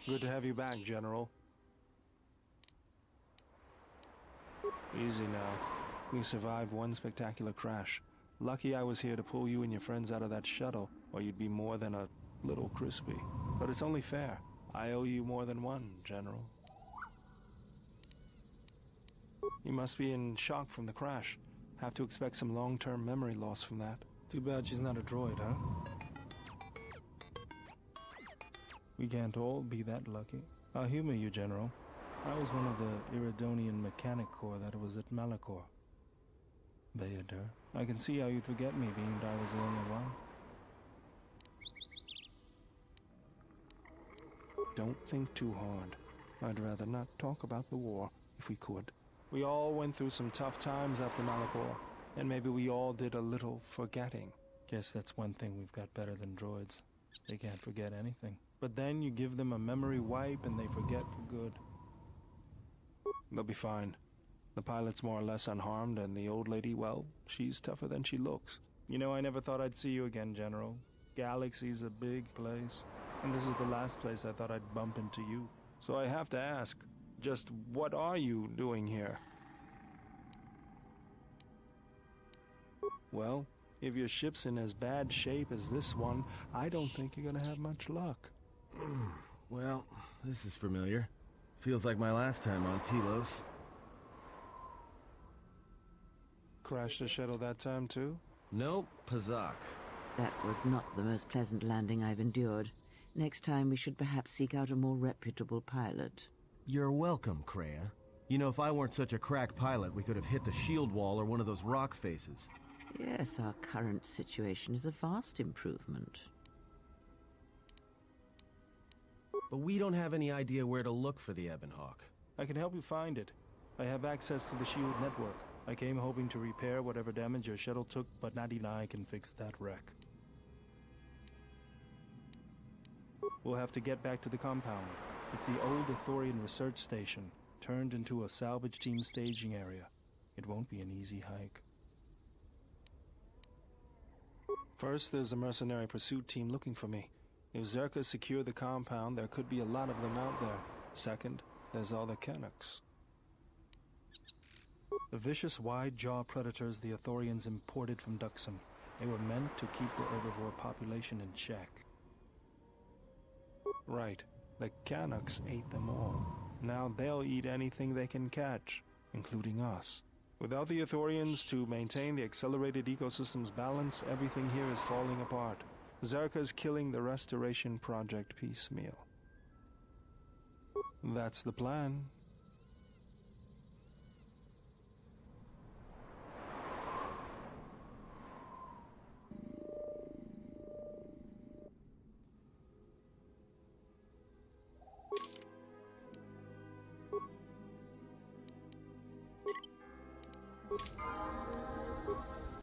Good to have you back, General. Easy now. You survived one spectacular crash. Lucky I was here to pull you and your friends out of that shuttle, or you'd be more than a little crispy. But it's only fair. I owe you more than one, General. You must be in shock from the crash. Have to expect some long-term memory loss from that. Too bad she's not a droid, huh? We can't all be that lucky. I'll humor you, General. I was one of the Iridonian Mechanic Corps that was at Malachor. Bayadur, I can see how you'd forget me, being I was the only one. Don't think too hard. I'd rather not talk about the war, if we could. We all went through some tough times after Malachor, and maybe we all did a little forgetting. Guess that's one thing we've got better than droids. They can't forget anything. But then you give them a memory wipe and they forget for good. They'll be fine. The pilot's more or less unharmed, and the old lady, well, she's tougher than she looks. You know, I never thought I'd see you again, General. Galaxy's a big place, and this is the last place I thought I'd bump into you. So I have to ask, just what are you doing here? Well, if your ship's in as bad shape as this one, I don't think you're gonna have much luck. Well, this is familiar. Feels like my last time on Telos. Crashed the shuttle that time, too? Nope, Pazak. That was not the most pleasant landing I've endured. Next time we should perhaps seek out a more reputable pilot. You're welcome, Kreia. You know, if I weren't such a crack pilot, we could have hit the shield wall or one of those rock faces. Yes, our current situation is a vast improvement. But we don't have any idea where to look for the Ebon Hawk. I can help you find it. I have access to the shield network. I came hoping to repair whatever damage your shuttle took, but not even I can fix that wreck. We'll have to get back to the compound. It's the old Ithorian research station, turned into a salvage team staging area. It won't be an easy hike. First, there's a mercenary pursuit team looking for me. If Zerka secure the compound, there could be a lot of them out there. Second, there's all the Canucks. The vicious wide-jaw predators the Ithorians imported from Duxon. They were meant to keep the herbivore population in check. Right, the Canucks ate them all. Now they'll eat anything they can catch, including us. Without the Ithorians to maintain the accelerated ecosystem's balance, everything here is falling apart. Zerka's killing the Restoration Project piecemeal. That's the plan.